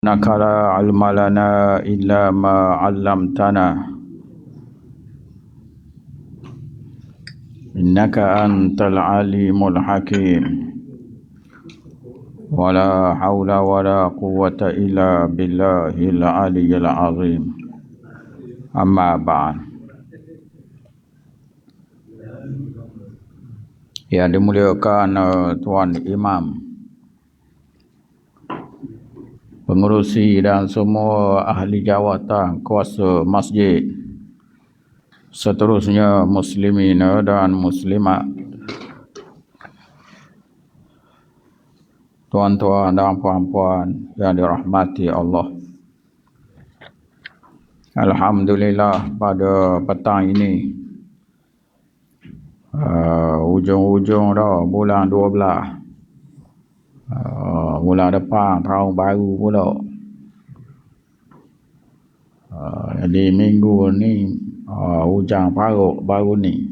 Innaka la ilma lana illa ma 'allamtana innaka antal alimul hakim wala haula wala quwwata illa billahil aliyyil azim amma ba'd. Yang dimuliakan Tuan Imam, pengurusi dan semua ahli jawatan kuasa masjid, seterusnya muslimin dan muslimat, tuan-tuan dan puan-puan yang dirahmati Allah. Alhamdulillah, pada petang ini ujung-ujung dah bulan 12, bulan depan tahun baru pula. Jadi minggu ni hujan parut baru ni.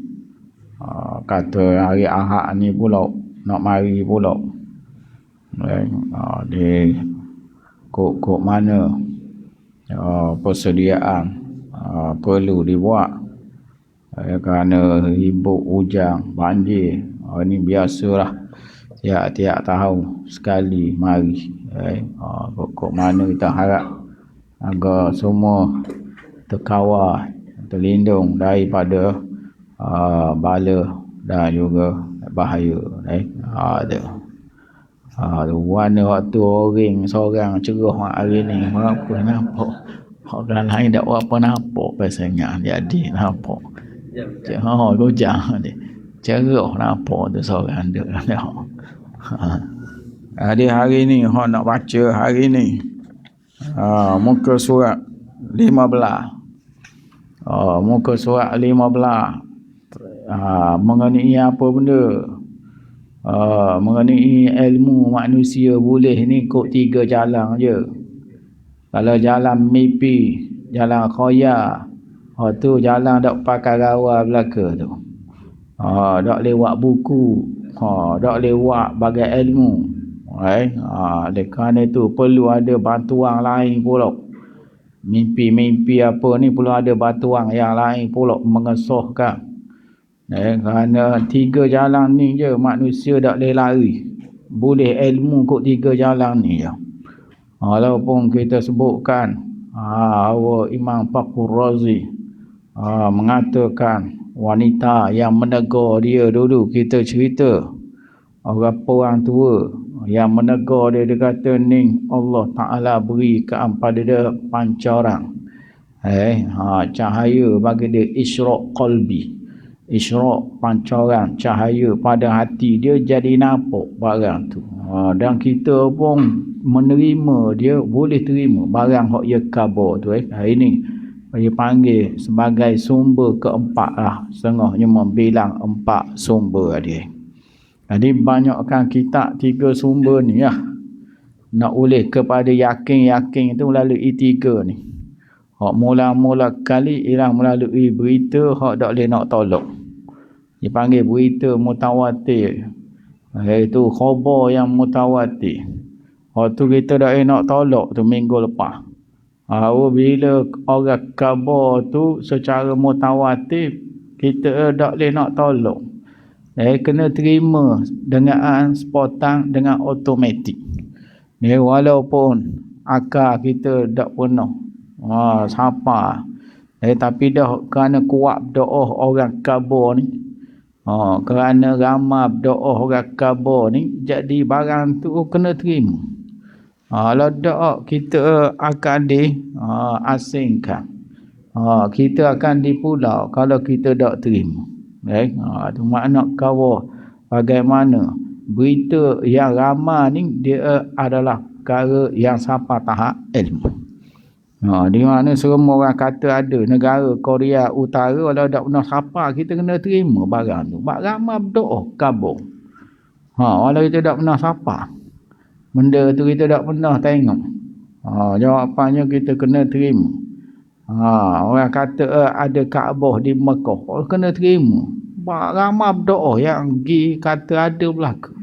Kata hari Ahad ni pula nak mari pula. Di kok mana persediaan perlu dibuat kerana ribut hujan banjir. Ini biasalah, tiap-tiap tahun sekali mari. Kok mana kita harap agar semua terkawal, terlindung daripada bala dan juga bahaya. Warna waktu orang seorang cerah hari ni, apa nampak orang lain tak apa nampak pasangnya jadi nampak hujan ni cerah nampak tu seorang dia. Jadi hari ni nak baca hari ni muka surat 15. Muka surat 15 mengenai apa benda? Mengenai ilmu manusia boleh ni kok 3 jalan je. Kalau jalan mimpi, jalan khoya, tu jalan dak pakai rawa belaka tu. Dak lewat buku, dak lewat bagai ilmu. Oleh kerana itu perlu ada bantuan lain pula. Mimpi-mimpi apa ni perlu ada bantuan yang lain pula mengesahkan. Kerana 3 jalan ni je manusia tak boleh lari. Boleh ilmu kok 3 jalan ni je. Walaupun kita sebutkan Imam Fakhr Razi mengatakan wanita yang menegur dia dulu, kita cerita orang tua yang menegur dia, dia kata ni Allah Ta'ala berikan pada dia pancaran, cahaya bagi dia, isyraq qalbi, isyraq pancaran cahaya pada hati dia, jadi nampak barang tu. Dan kita pun menerima dia, boleh terima barang hak ia khabar tu. Ini dia panggil sebagai sumber keempat lah, setengahnya membilang 4 sumber dia. Jadi banyakkan kitab 3 sumber ni lah. Nak boleh kepada yakin tu melalui 3 ni. Hak mula-mula kali ialah melalui berita hak tak boleh nak tolak. Dia panggil berita mutawatir. Iaitu khabar yang mutawatir. Hak tu kita tak boleh nak tolak tu minggu lepas. Bila orang khabar tu secara mutawatir, kita tak boleh nak tolak. Kena terima dengan spontan, dengan automatik. Walaupun akal kita tak pernah siapa, tapi dah kerana kuat doa orang khabar ni, kerana ramai doa orang khabar ni, jadi barang tu kena terima. Kalau tak, kita akan diasingkan. Kita akan dipulau kalau kita tak terima. Itu makna khabar. Bagaimana berita yang ramai ni, dia adalah perkara yang sampai tahap ilmu. Di mana semua orang kata ada negara Korea Utara, kalau tak pernah siapa, kita kena terima barang tu. Ramai berdoa khabar. Walau kita tak pernah siapa, benda tu kita tak pernah tengok, jawapannya kita kena terima. Orang kata ada Kaabah di Mekah, kena terima. Ramai berdoa yang kata ada belaka.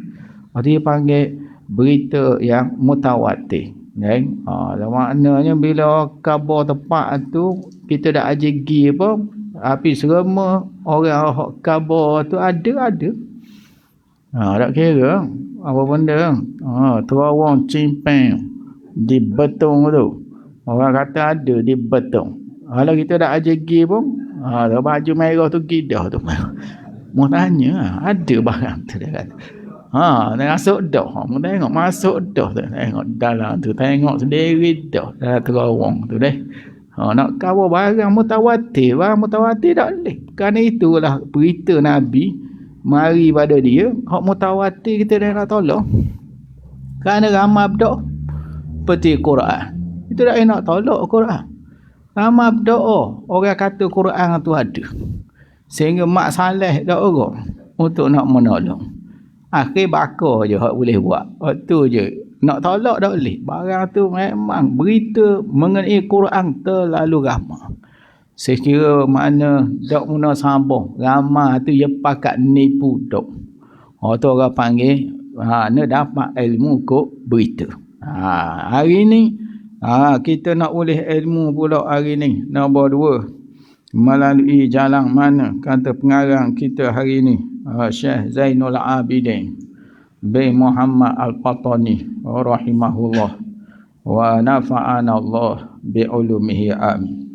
Dia panggil berita yang mutawatir. Maknanya bila khabar tepat tu kita dah ajegi apa, api serema orang hak khabar tu ada. Tak kira apa benda. Terawang cimpang di betung tu. Orang kata ada di betung. Kalau kita dah ajegi pun, baju merah tu gidah tu. Mau tanya, ada barang tu dia kata. Dia masuk dah. Mu tengok masuk dah tu. Tengok dalam tu. Tengok sendiri dah. Dalam terawang tu deh. Nak kawal barang mutawatir. Barang mutawatir tak boleh. Kerana itulah berita Nabi. Mari pada dia. Hak mutawatir kita dah nak tolong. Kerana ramai berdoa. Seperti Quran. Itu dah nak tolak Quran. Ramai berdoa. Orang kata Quran tu ada. Sehingga mak saleh dah orang. Untuk nak menolong. Akhir bakar je hak boleh buat. Tu je. Nak tolak tak boleh. Barang tu memang berita mengenai Quran terlalu ramai. Sekira mana tak guna sambung. Ramai tu dia pakat nipu dok. Tu orang panggil ni dapat ilmu kok berita. Hari ni kita nak boleh ilmu pula hari ni. Nombor 2. Melalui jalan mana kata pengarang kita hari ni. Syekh Zainul Abidin bin Muhammad Al-Qahtani rahimahullah wa nafa'ana Allah bi ulumihi amin.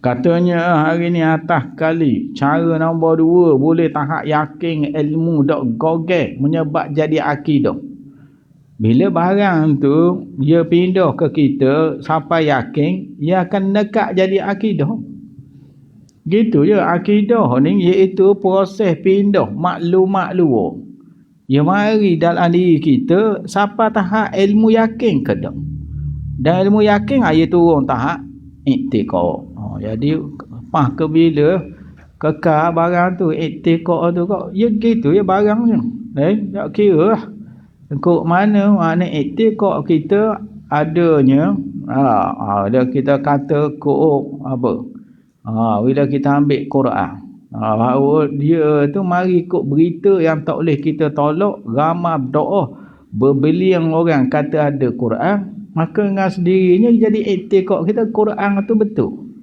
Katanya hari ni atas kali cara nombor 2 boleh tahap yakin ilmu dak gogel menyebab jadi akidah. Bila barang tu dia pindah ke kita sampai yakin, dia akan dekat jadi akidah. Gitu je akidah ni iaitu proses pindah maklumat luar. Dia mari dalam diri kita sampai tahap ilmu yakin ke dak. Dan ilmu yakin ia turun tahap iktiqad. Jadi pas ke bila kekal barang tu iktiqad tu kok ya gitu ya barangnya. Tak kira lah. Kok mana makna iktiqad kita adanya ada kita kata kok apa? Bila kita ambil Quran, bahawa dia tu mari ikut berita yang tak boleh kita tolak, ramai berdoa, berbilion orang kata ada Quran, maka dengan sendirinya jadi iktikad kita Quran tu betul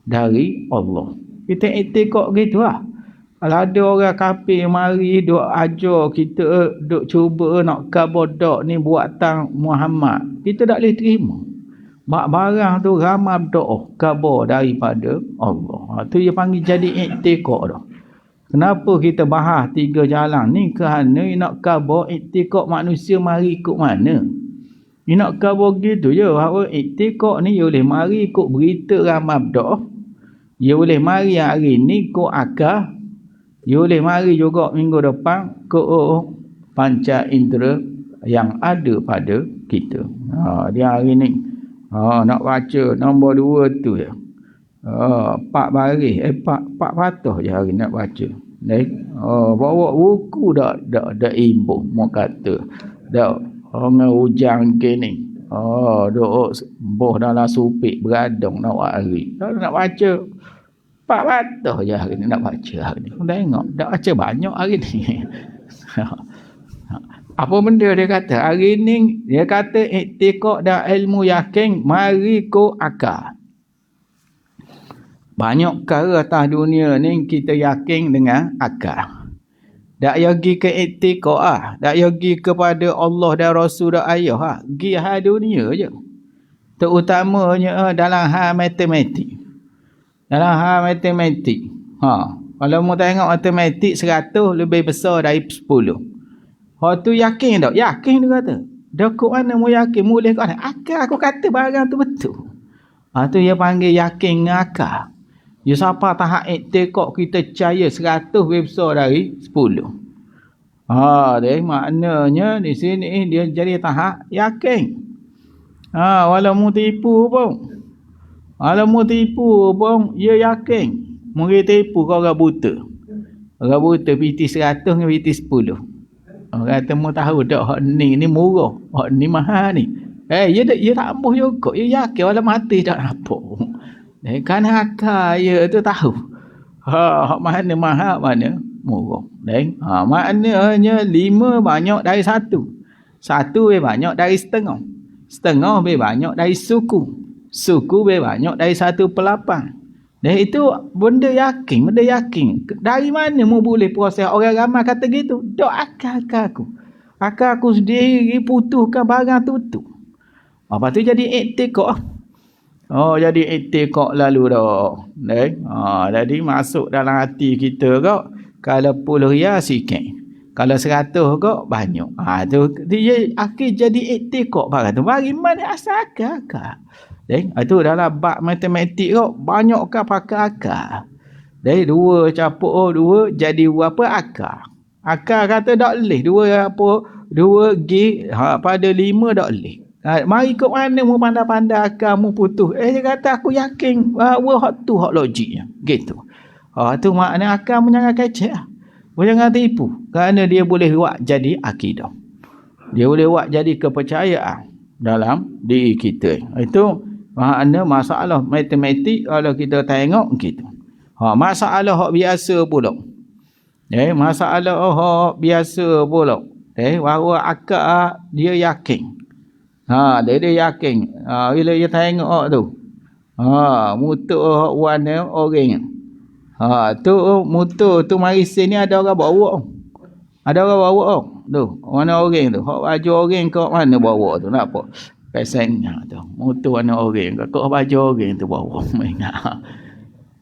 dari Allah. Kita iktikad gitu lah. Kalau ada orang kafir mari duk ajar kita, duk cuba nak kabodak ni buatan Muhammad, kita tak boleh terima. Barang tu ramai berdoa khabar daripada Allah. Tu dia panggil jadi iktikad dah. Kenapa kita bahas 3 jalan ni? Kerana nak khabar iktikad manusia mari ikut mana? Dia nak khabar gitu je. Bahawa iktikad ni dia boleh mari ikut berita ramai berdoa. Dia boleh mari hari ni ikut akal. Dia boleh mari juga minggu depan ikut panca indera yang ada pada kita. Dia hari ni nak baca nombor 2 tu ya. 4 baris 4 patah je hari nak baca. Bawa buku dak imbuh mau kata. Dak orang hujang gini. Duk boh dalam supik beradong nak hari. Nak baca 4 patah je hari ni nak baca hari ni. Tengok dak baca banyak hari ni. Apa benda dia kata? Hari ni dia kata iktikad dan ilmu yakin mari ko akal. Banyak perkara atas dunia ni kita yakin dengan akal. Tak pergi ke iktikad tak pergi kepada Allah dan Rasul dan ayah pergi hal dunia je. Terutamanya dalam hal matematik. Dalam hal matematik. Kalau mu tengok matematik 100 lebih besar dari 10. Tu yakin tak? Yakin dia kata. Dah kok mana mu yakin? Boleh kau akal aku kata barang tu betul. Tu dia panggil yakin dengan akal. Dia siapa tahap iktikad kita percaya 100 lebih besar dari 10. Dia maknanya di sini dia jadi tahap yakin. Walau mu tipu pun. Walau mu tipu pun dia yakin. Mungkin tipu kau orang buta. Orang buta piti 100 dengan piti 10. Orang kata mu tahu tak hak ni murah, hak ni mahal ni. Dia tak ampuh juga. Dia yakin walau mati tak nampak. Kan akal dia tu tahu. Hak mana mahal mana murah. Maknanya 5 banyak dari 1. 1 banyak dari setengah. setengah lebih banyak dari suku. Suku lebih banyak dari 1/8. Dan itu benda yakin. Dari mana mu boleh proses orang ramai kata gitu? Dok akal aku. Akal aku sendiri putuskan barang tu. Lepas tu jadi iktikad. Jadi iktikad lalu dah. Jadi masuk dalam hati kita kok. Kalau 10 riyal sikit. Kalau 100 kok banyak. Tu dia akhir jadi iktikad barang tu. Bagi mana asal akal? Itu dalam bab matematik kok banyakkah pakai akal. Dari 2 campur 2 jadi berapa akal. Akal kata tak boleh 2G pada 5 tak boleh. Mari ikut mana mu pandai-pandai akal mu putus. Dia kata aku yakin bahawa hak tu hak logiknya. Gitu. Tu makna akal mu jangan kecek. Mu jangan tipu. Kerana dia boleh buat jadi akidah. Dia boleh buat jadi kepercayaan dalam diri kita. Itu makna masalah matematik kalau kita tengok gitu. Masalah hak biasa pula. Masalah hak biasa pula. Bahawa akal dia yakin. Dia yakin. Bila dia tengok tu. Mutuk hak warna orang. Tu mutuk tu mari sini ada orang bawa. Ada orang bawa tu. Warna orang tu. Hak baju orang kau mana bawa tu nak apa? Pesannya tu. Mutuk warna orang kau baju orang tu bawa.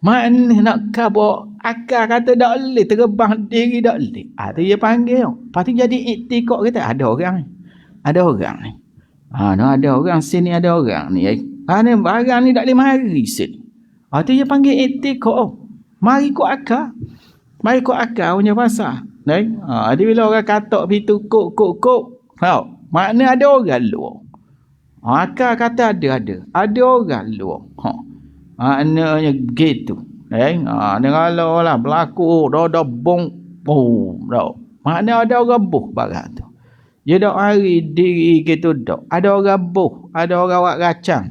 Mana nak bawa akal kata tak boleh terbang diri tak boleh. Tu dia panggil. Lepas tu jadi iktikad kita ada orang ni. Ada orang sini ada orang ni. Barang ni tak boleh mari sini. Tu dia panggil iktikad. Mari ikut akal. Punya pasal. Dia bila orang katak pintu kok. Makna ada orang luar. Akal kata ada. Ada orang luar. Maknanya gitu. Dia kalau lah berlaku dah bong. Makna ada orang buh barang tu. Dia dak hari diri kita dak. Ada orang buh, ada orang buat racang.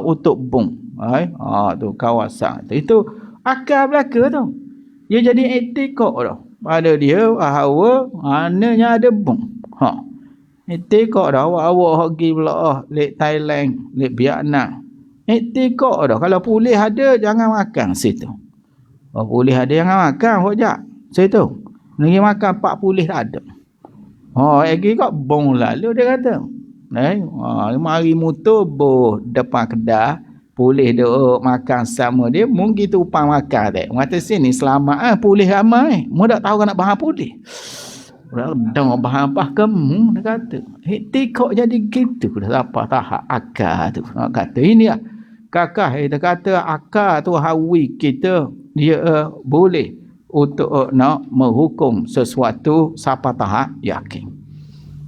Untuk bong. Tu kawasan. Itu akal belaka tu. Dia jadi iktikad dah. Pada dia bahawa maknanya ada bong. Iktikad dah awak pergi belah lek Thailand, lek Vietnam. Iktikad dah. Kalau pulih ada jangan makan situ. Pulih ada jangan makan hojak. Situ. Negeri makan 40 tak ada. Lagi kok bong lalu dia kata. Mari motor depan kedai. Pulih dia makan sama dia. Mungkin tu upang makan tak. Mata sini selamat. Pulih ramai. Mu tak tahu nak bahan pulih. Dah bahan apa kamu. Dia kata. Iktikad jadi gitu. Dah apa tahap akal tu. Kata ini lah. Kakak dia kata akal tu hawi kita. Dia boleh. Untuk nak menghukum sesuatu siapa tahap yakin.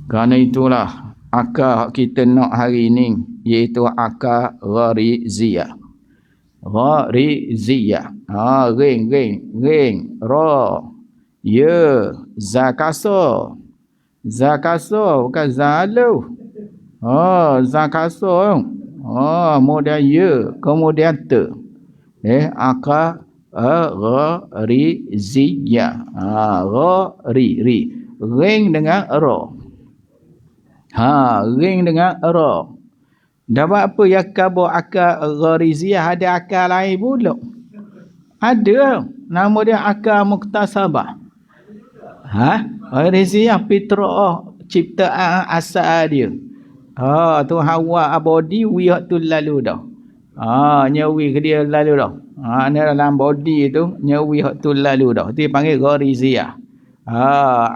Kerana itulah akal kita nak hari ini iaitu akal ghariziyah. Ring ra ya zakaso bukan zalu. Zakaso kemudian ya kemudian te. Akal ghariziyah. Ring dengan ra. Ring dengan ra. Dapat apa yakab akal ghariziyah ada akal lain pula. Ada. Nama dia akal muktasabah. Ghariziyah fitrah ciptaan asal dia. Tu hawa abadi wiyat tu lalu dah. Nyawi ke dia lalu dah. Ni dalam body tu nyawi hak tu lalu dah. Dia panggil ghariziyah.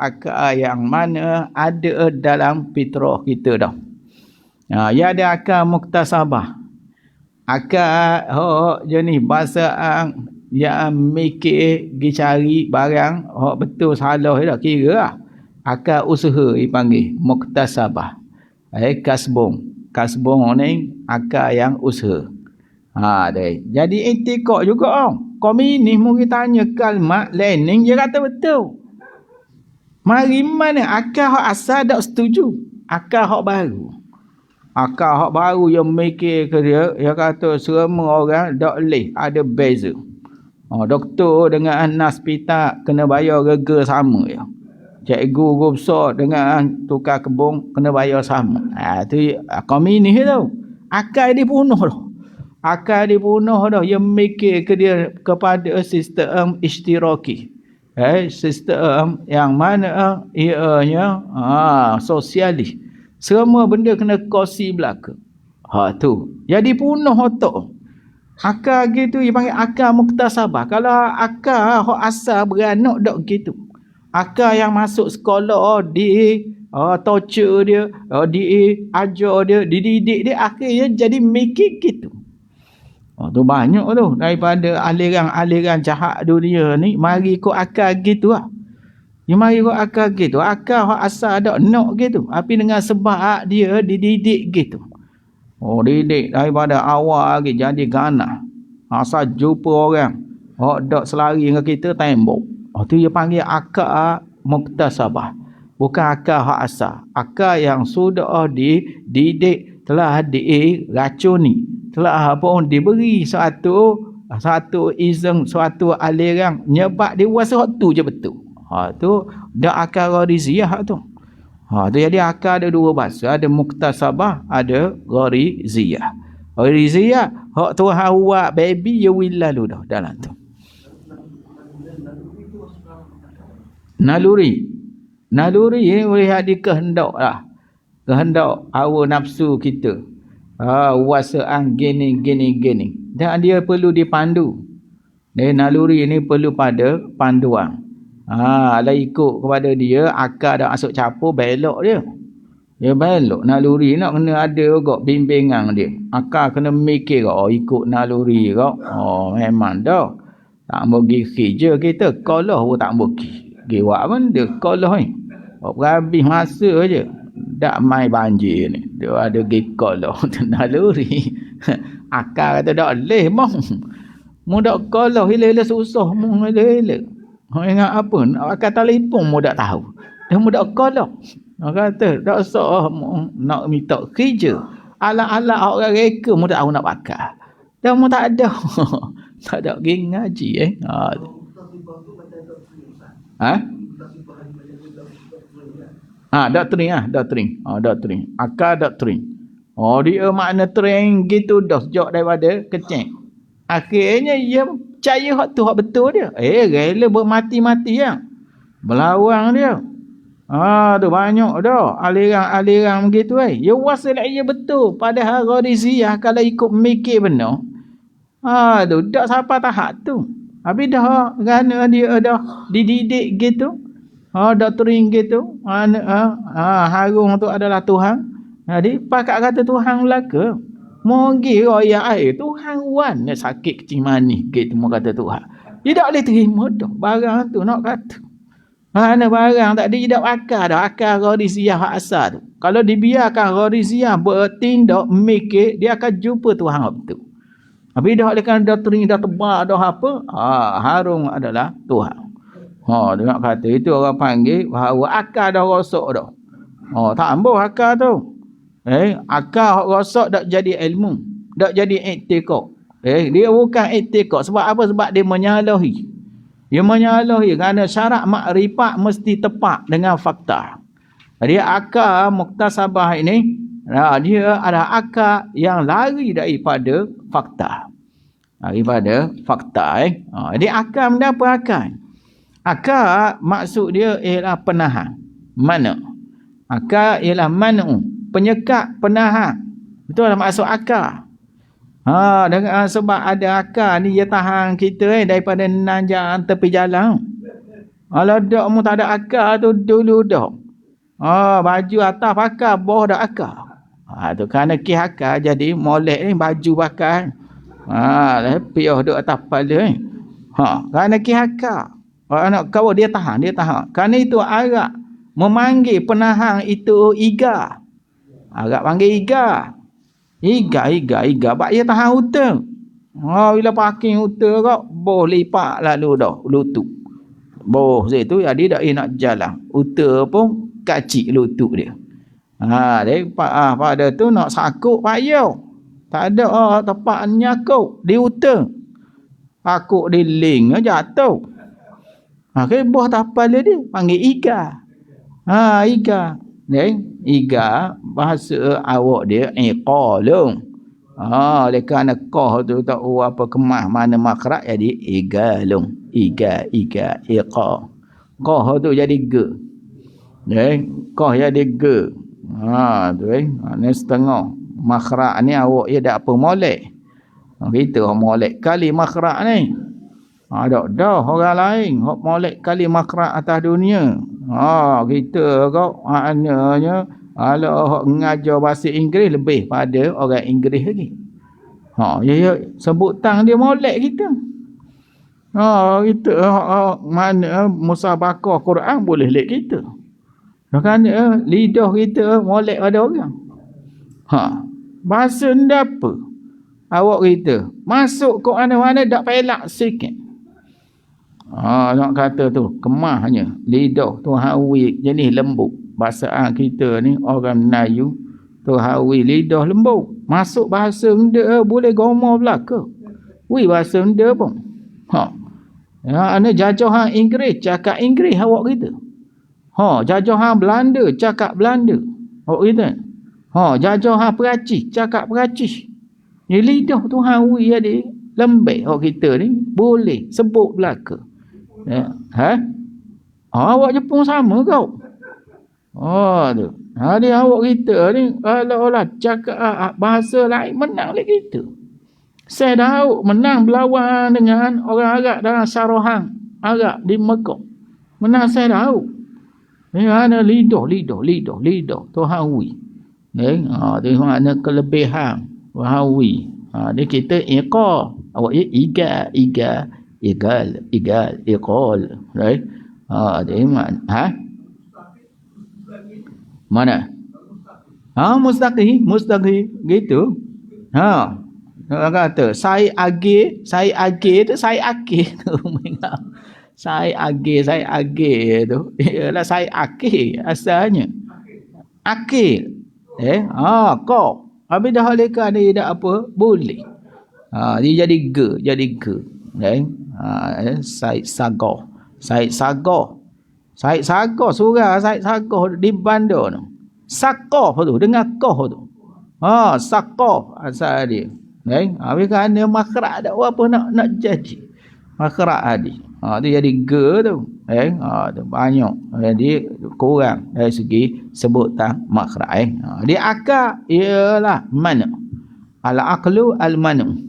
Akal yang mana ada dalam fitrah kita dah. Ya ada akal muktasabah. Akal jenis bahasa yang mikir pergi cari barang hak betul salah dah kira lah. Akal usaha dipanggil muktasabah. Kasbon ni akal yang usaha. Jadi iktikad juga. Komunis mungkin tanya kalimat Lenin dia kata betul. Mari mana akal hak asal tak setuju. Akal hak baru. Akal hak baru yang mikir ke dia kata semua orang tak boleh ada beza. Doktor dengan nas pita kena bayar rega sama ya. Cikgu guru besar dengan tukar kebun kena bayar sama. Tu komunis tu. Akal dia punah dah. Akal dia punah dah. Dia mikir ke dia kepada sistem istiraki. Sistem yang mana ianya sosialis. Semua benda kena kongsi belaka. Tu. Jadi punah otak. Akal gitu dia panggil akal muktasabah. Kalau akal hak asal beranak dak gitu. Akal yang masuk sekolah torture dia, diajar dia, dididik dia, akhirnya jadi mikir gitu. Tu banyak tu daripada aliran-aliran jahat dunia ni mari ikut akal gitu lah. Dia mari ikut akal gitu. Akal hak asal dak nak gitu. Tapi dengan sebab dia dididik gitu. Didik daripada awal lagi jadi ganas. Asal jumpa orang hak dak selari dengan kita tembok. Tu dia panggil akal muktasabah. Bukan akal hak asal. Akal yang sudah dididik, telah diracuni, telah diberi satu izin, suatu aliran nyebab dia rasa hak tu je betul. Tu dak akal ghariziyah tu. Tu jadi akal ada dua bahasa, ada muktasabah, ada ghariziyah. Ghariziyah hak Tuhan buat baby ya wilalu dah dalam tu. Naluri ni boleh ada kehendak lah. Kehendak hawa nafsu kita. Wasaan gini. Dan dia perlu dipandu. Naluri ni perlu pada panduan. Kalau ikut kepada dia, akal dah masuk capur, belok dia. Dia belok. Naluri nak kena ada juga bimbingan dia. Akal kena mikir, ikut naluri kok. Memang dah. Tak pergi kerja kita. Kalau pun tak pergi. Gewak pun dia kolah ni. Habis masa je. Tak main banjir ni. Dia ada pergi kolah. Naluri. Akal kata tak boleh mong. Mu tak kolah. Hila-hila susah mong. Hila-hila. Ingat apa? Akal telefon mu tak tahu. Dia mu tak kolah. Kata tak usah nak minta kerja. Alat-alat orang reka mu tak tahu nak pakai. Dan mu tak ada. Tak ada pergi ngaji doktrin. Akal doktrin. Dia makna train gitu dah sejak daripada kecil. Akhirnya dia percaya hak tu hak betul dia. Rela bermati-mati ya. Berlawan dia. Tu banyak dah aliran-aliran begitu Dia rasa lah ia betul. Padahal ghariziyah kalau ikut mikir benar. Tu tak sampai tahap tu. Habis dah kerana dia dah dididik gitu. Doktrin gitu. Harung tu adalah Tuhan. Jadi pakat kata Tuhan belaka. Mogi royak air. Tuhan wan sakit kecil manis gitu mau kata Tuhan. Dia tak boleh terima dah. Barang tu nak kata. Mana barang tak dia tak akal dah. Akal ghariziyah hak asal tu. Kalau dibiarkan ghariziyah bertindak mikir, dia akan jumpa Tuhan betul. Tapi dah olehkan doktrin dah tebal dah apa? Harung adalah Tuhan. Dia nak kata itu orang panggil bahawa akal dah rosak dah. Tambah akal tu. Akal rosak dak jadi ilmu, dak jadi i'tiqad. Dia bukan i'tiqad sebab apa? Sebab dia menyalahi. Dia menyalahi kerana syarat makrifat mesti tepat dengan fakta. Dia akal muktasabah ini dia adalah akal yang lari daripada fakta. Jadi akal benda apa akal? Akal maksud dia ialah penahan. Mana? Akal ialah manu, penyekat, penahan. Betul lah maksud akal. Dengan sebab ada akal ni dia tahan kita daripada nanjak tepi jalan. Kalau dak mu tak ada akal tu dulu dah. Baju atas pakai, bawah dak akal. Tu kerana kih akal jadi molek ni baju pakai. Lepiah duk atas kepala ni. Kerana kih akal. Nak kau dia tahan. Kerana itu Arab memanggil penahan itu iga. Arab panggil iga. Iga. Bak dia tahan hutang. Bila parking hutang kau, boh lipat lalu dah lutut. Boh situ jadi dak nak jalan. Hutang pun kacik lutut dia. Pada tu nak sakut payah. Tak ada tempat nyakut di hutang. Akuk di link jatuh. Keboh tapal dia panggil iga. Iga. Iga bahasa awak dia iqalung. Oleh kerana qah tu tak apa kemah mana makhraj jadi igalung. Iga, iqa. Qah tu jadi ge. Qah jadi ge. Tu ni setengah. Makhraj ni awak dia tak apa molek. Kita molek kali makhraj ni. Tak dah orang lain hok molek kali makhraj atas dunia. Kita kau maknanya kalau mengajar bahasa Inggeris lebih pada orang Inggeris lagi. Ya sebutan dia molek kita. Kita mana musabaqah Quran boleh lek kita. Kerana lidah kita molek pada orang. Bahasa ni apa? Awak kita masuk ke mana-mana tak pelak sikit. Nak kata tu kemahnya lidah tu hawi jenis lembut. Bahasa kita ni orang Melayu tu hawi lidah lembut. Masuk bahasa benda boleh gomor belaka. Bahasa benda pun. Ana jajahan Inggeris cakap Inggeris awak kita. Jajahan Belanda cakap Belanda. Awak kita. Jajahan Perancis cakap Perancis. Ni lidah tu hawi jadi lembek awak kita ni boleh sebut belaka. Awak Jepun sama kau. Tu. Dia awak kita ni kalau cakap bahasa lain menang lagi kita. Saya tahu menang berlawan dengan orang Arab dalam Sarohang Arab di Mekah. Menang saya tahu. Ada lidah tu hawi. Tu makna kelebihan hawi. Dia kita iqa. Awak igal, iqal. Right? Dia mana? Mustaqi gitu. Orang kata saya age tu saya age tu. Saya age tu. Ialah saya age asalnya. Akil. Kau. Habis dah oleh kerana dia tak apa boleh. Dia jadi ge. Said Sagoh surah Said Sagoh di bandar tu. Sakoh tu dengan koh tu. Sakoh asal dia. Habis kerana makhraj tak apa nak jadi. Makhraj tadi. Dia jadi ge tu. Tu banyak. Jadi kurang dari segi sebutan makhraj. Dia akal ialah mana? Al-aqlu al-manu.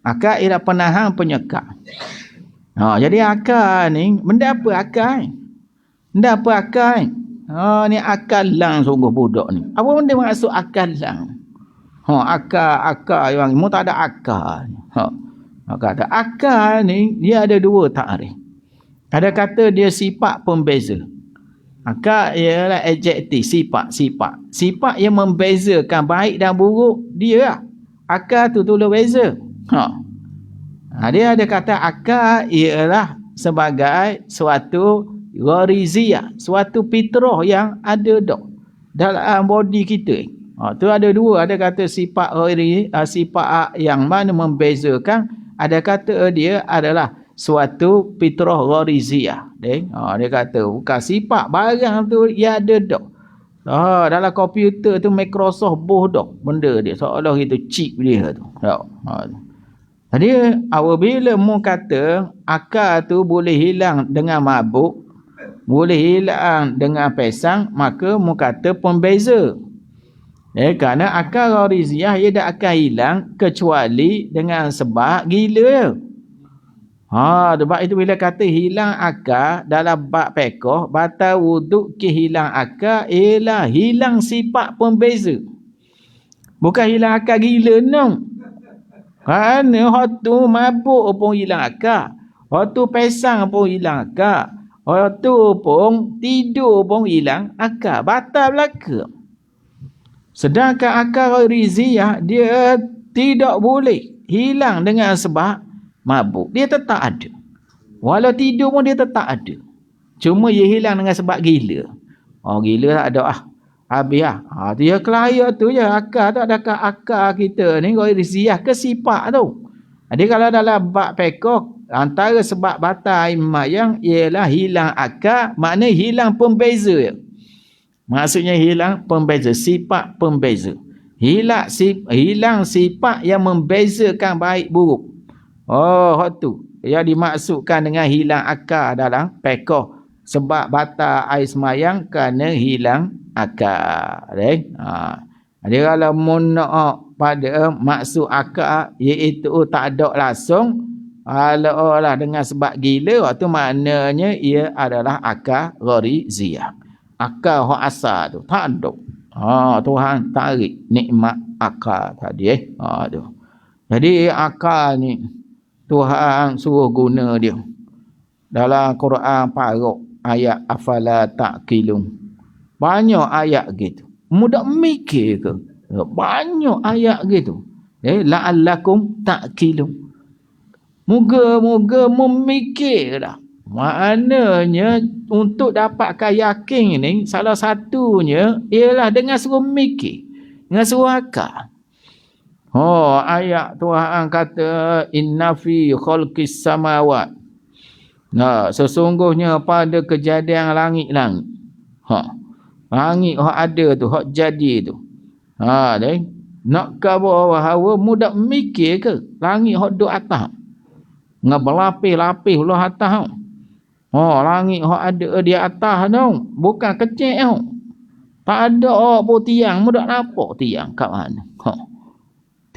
Akal ialah penahan penyekat. Jadi akal ni benda apa akal? Benda apa akal? Ni akal lang sungguh budak ni. Apa benda maksud akal lang? Akal yang mu tak ada akal. Kata akal ni dia ada dua takrif. Ada kata dia sifat pembeza. Akal ialah adjektif, sifat yang membezakan baik dan buruk dia lah. Akal tu tolong beza. Dia ada kata akal ialah sebagai suatu ghariziyah, suatu fitrah yang ada dalam body kita. Tu ada dua, ada kata sifat sifat yang mana membezakan, ada kata dia adalah suatu fitrah ghariziyah. Dia kata bukan sifat barang tu ia ada dalam komputer tu Microsoft boh benda dia seolah itu chip dia tu. Jadi apabila mu kata akal tu boleh hilang dengan mabuk, boleh hilang dengan pesang, maka mu kata pembeza. Kerana akal ghariziyah ia tak akan hilang kecuali dengan sebab gila. Sebab itu bila kata hilang akal dalam bab fiqh, batal wuduk ke hilang akal ialah hilang sifat pembeza. Bukan hilang akal gila no. Kerana waktu mabuk pun hilang akal, waktu pesang pun hilang akal, waktu pun tidur pun hilang akal, batal belaka. Sedangkan akal ghariziyah dia tidak boleh hilang dengan sebab mabuk, dia tetap ada. Walau tidur pun dia tetap ada. Cuma dia hilang dengan sebab gila. Gila tak ada habis dia kelaya tu je. Akal tu ada akal kita ni ghariziyah ke sifat tu. Jadi kalau dalam bab fiqh antara sebab batal imam yang ialah hilang akal, makna hilang pembeza. Maksudnya hilang pembeza, sifat pembeza. Hilang sifat yang membezakan baik buruk. Oh, tu. Yang dimaksudkan dengan hilang akal dalam fiqh. Sebab batal air semayang kerana hilang akal. Jadi kalau muna'ak pada maksud akal, iaitu tak ada langsung, kalau dengan sebab gila, waktu maknanya ia adalah akal ghariziyah. Akal hak asal tu tak ada. Tuhan tarik nikmat akal tadi. Tu. Jadi akal ni Tuhan suruh guna dia. Dalam Quran parok ayat afala taqilun. Banyak ayat gitu. Mudah mikir ke? Banyak ayat gitu. La'allakum taqilun. Moga-moga memikirlah. Maknanya untuk dapatkan yakin ni salah satunya ialah dengan suruh mikir, dengan suruh akal. Ayat Tuhan kata inna fi khalqis samawat. Sesungguhnya pada kejadian langit-langit. Langit hak ada tu, hak jadi tu. Nak khabar bahawa mudah mikir ke langit hak duduk atas. Dengan berlapis-lapis ulah atas. Langit hak ada di atas tu. Bukan kecil tu. Tak ada pun tiang. Mudah nampak tiang kat mana.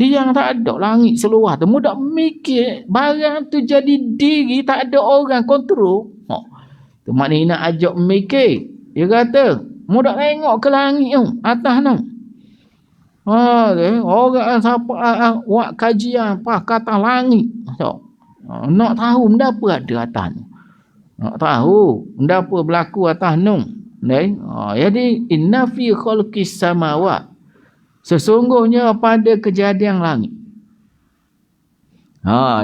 Tiang tak ada. Langit seluar tu. Mudah mikir. Barang tu jadi diri. Tak ada orang kontrol. Tu maknanya nak ajak mikir. Dia kata. Mudah tengok ke langit tu. Atas tu. Orang siapa buat kajian. Kata langit. Nak tahu benda apa ada atas tu. Nak tahu benda apa berlaku atas tu. Jadi inna fi khalqis samawat. Sesungguhnya pada kejadian langit.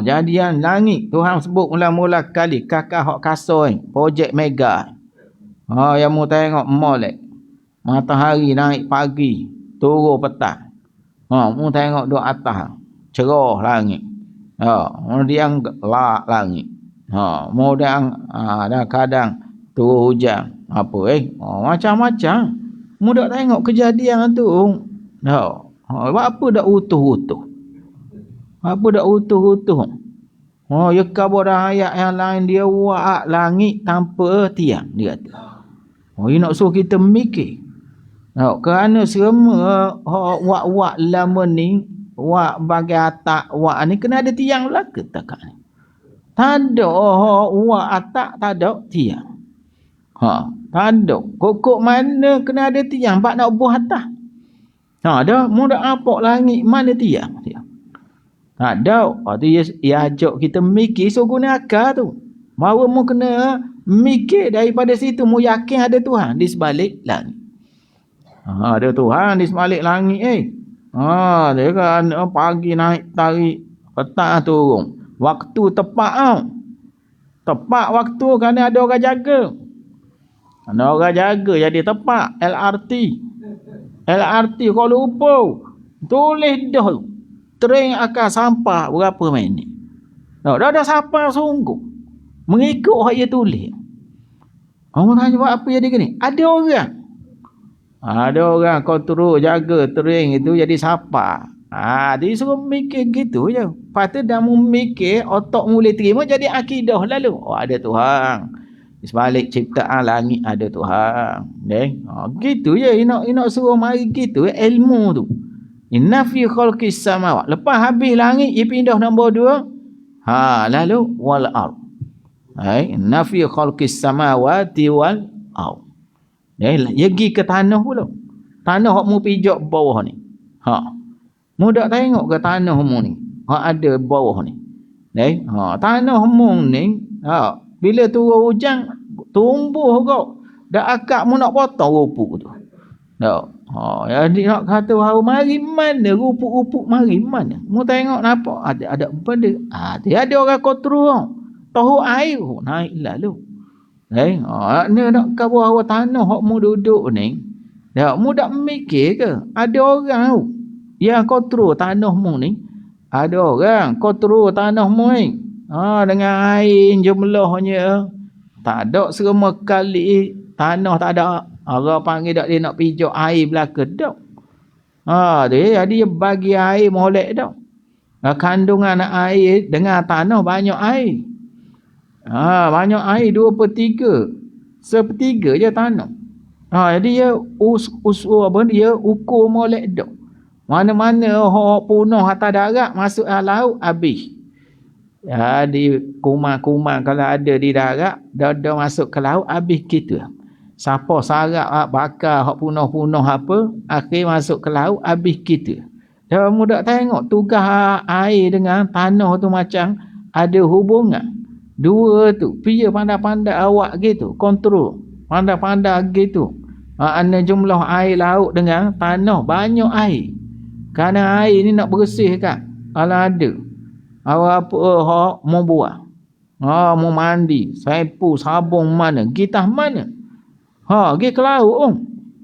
Jadian langit Tuhan sebut mula-mula kali kakak hak kasar ni, projek mega. Yang mu tengok molek. Matahari naik pagi, turun petang. Mu tengok duk atas, cerah langit. Kemudian gelap langit. Kemudian kadang turun hujan. Macam-macam. Mu dak tengok kejadian tu. Apa dak utuh-utuh? Apa dak utuh-utuh? Ya khabar ayat yang lain dia buat langit tanpa tiang dia kata. Dia nak suruh kita mikir. Kerana semua wak-wak lama ni, wak bagai atak wak ni kena ada tiang belaka tak ni. Tak ada wak atak tak ada tiang. Tak ada. Kok mana kena ada tiang bak nak buah atas. Dah mudah apok langit mana tiang dia. Tak ada. Tu ia ajak kita mikir so guna akal tu. Bahawa mu kena mikir daripada situ mu yakin ada Tuhan di sebalik langit. Ada Tuhan di sebalik langit dia kan pagi naik tarik petang turun. Waktu tepat tepat waktu kerana ada orang jaga. Ada orang jaga jadi tepat. LRT Kuala Lumpur tulis dah train akan sampai berapa minit. Dah sampai sungguh mengikut hak dia tulis. Orang tanya buat apa jadi gini? Ada orang kontrol jaga train itu jadi sampai. Dia suruh mikir gitu je. Lepas tu dah memikir otak mula terima jadi akidah lalu. Ada Tuhan. Di sebalik ciptaan langit ada Tuhan. Gitu je. Nak suruh mari gitu ilmu tu. Inna fi khalqis samawat. Lepas habis langit dia pindah nombor 2. Lalu wal ard. Inna fi khalqis samawati wal ard. Dia pergi ke tanah pula. Tanah hak mu pijak bawah ni. Mu dak tengok ke tanah mu ni. Hak ada bawah ni. Tanah mu ni bila turun hujan tumbuh kau. Dak akak mu nak potong rupuk tu. Jadi nak kata bahawa mari mana rupuk-rupuk mari mana. Mu tengok nampak ada benda. Dia ada orang kontrol. Tahu air naik lalu. Ni nak kata bahawa tanah hak mu duduk ni. Mu dak mikir ke? Ada orang yang kontrol tanah mu ni. Ada orang kontrol tanah mu ni. Dengan air jumlahnya tak ada semua kali tanah tak ada Orang panggil dak dia nak pijak air belaka dak. Dia jadi bagi air molek dak. Kandungan air dengan tanah banyak air. Banyak air 2/3. 1/3 je tanah. Jadi dia dia ukur molek dak. Mana-mana hok punah atas darat masuk laut habis. Di kuman-kuman kalau ada di darat dah masuk ke laut habis gitu. Siapa sarap bakar hok punah-punah apa akhir masuk ke laut habis gitu. Dah mudah tengok tugas air dengan tanah tu macam ada hubungan. Dua tu pia pandai-pandai awak gitu kontrol. Pandai-pandai gitu. Ana jumlah air laut dengan tanah banyak air. Kerana air ni nak bersihkan. Kalau ada awak apa hok mau buang. Mau mandi, sapu, sabun mana, gitah mana? Pergi ke laut.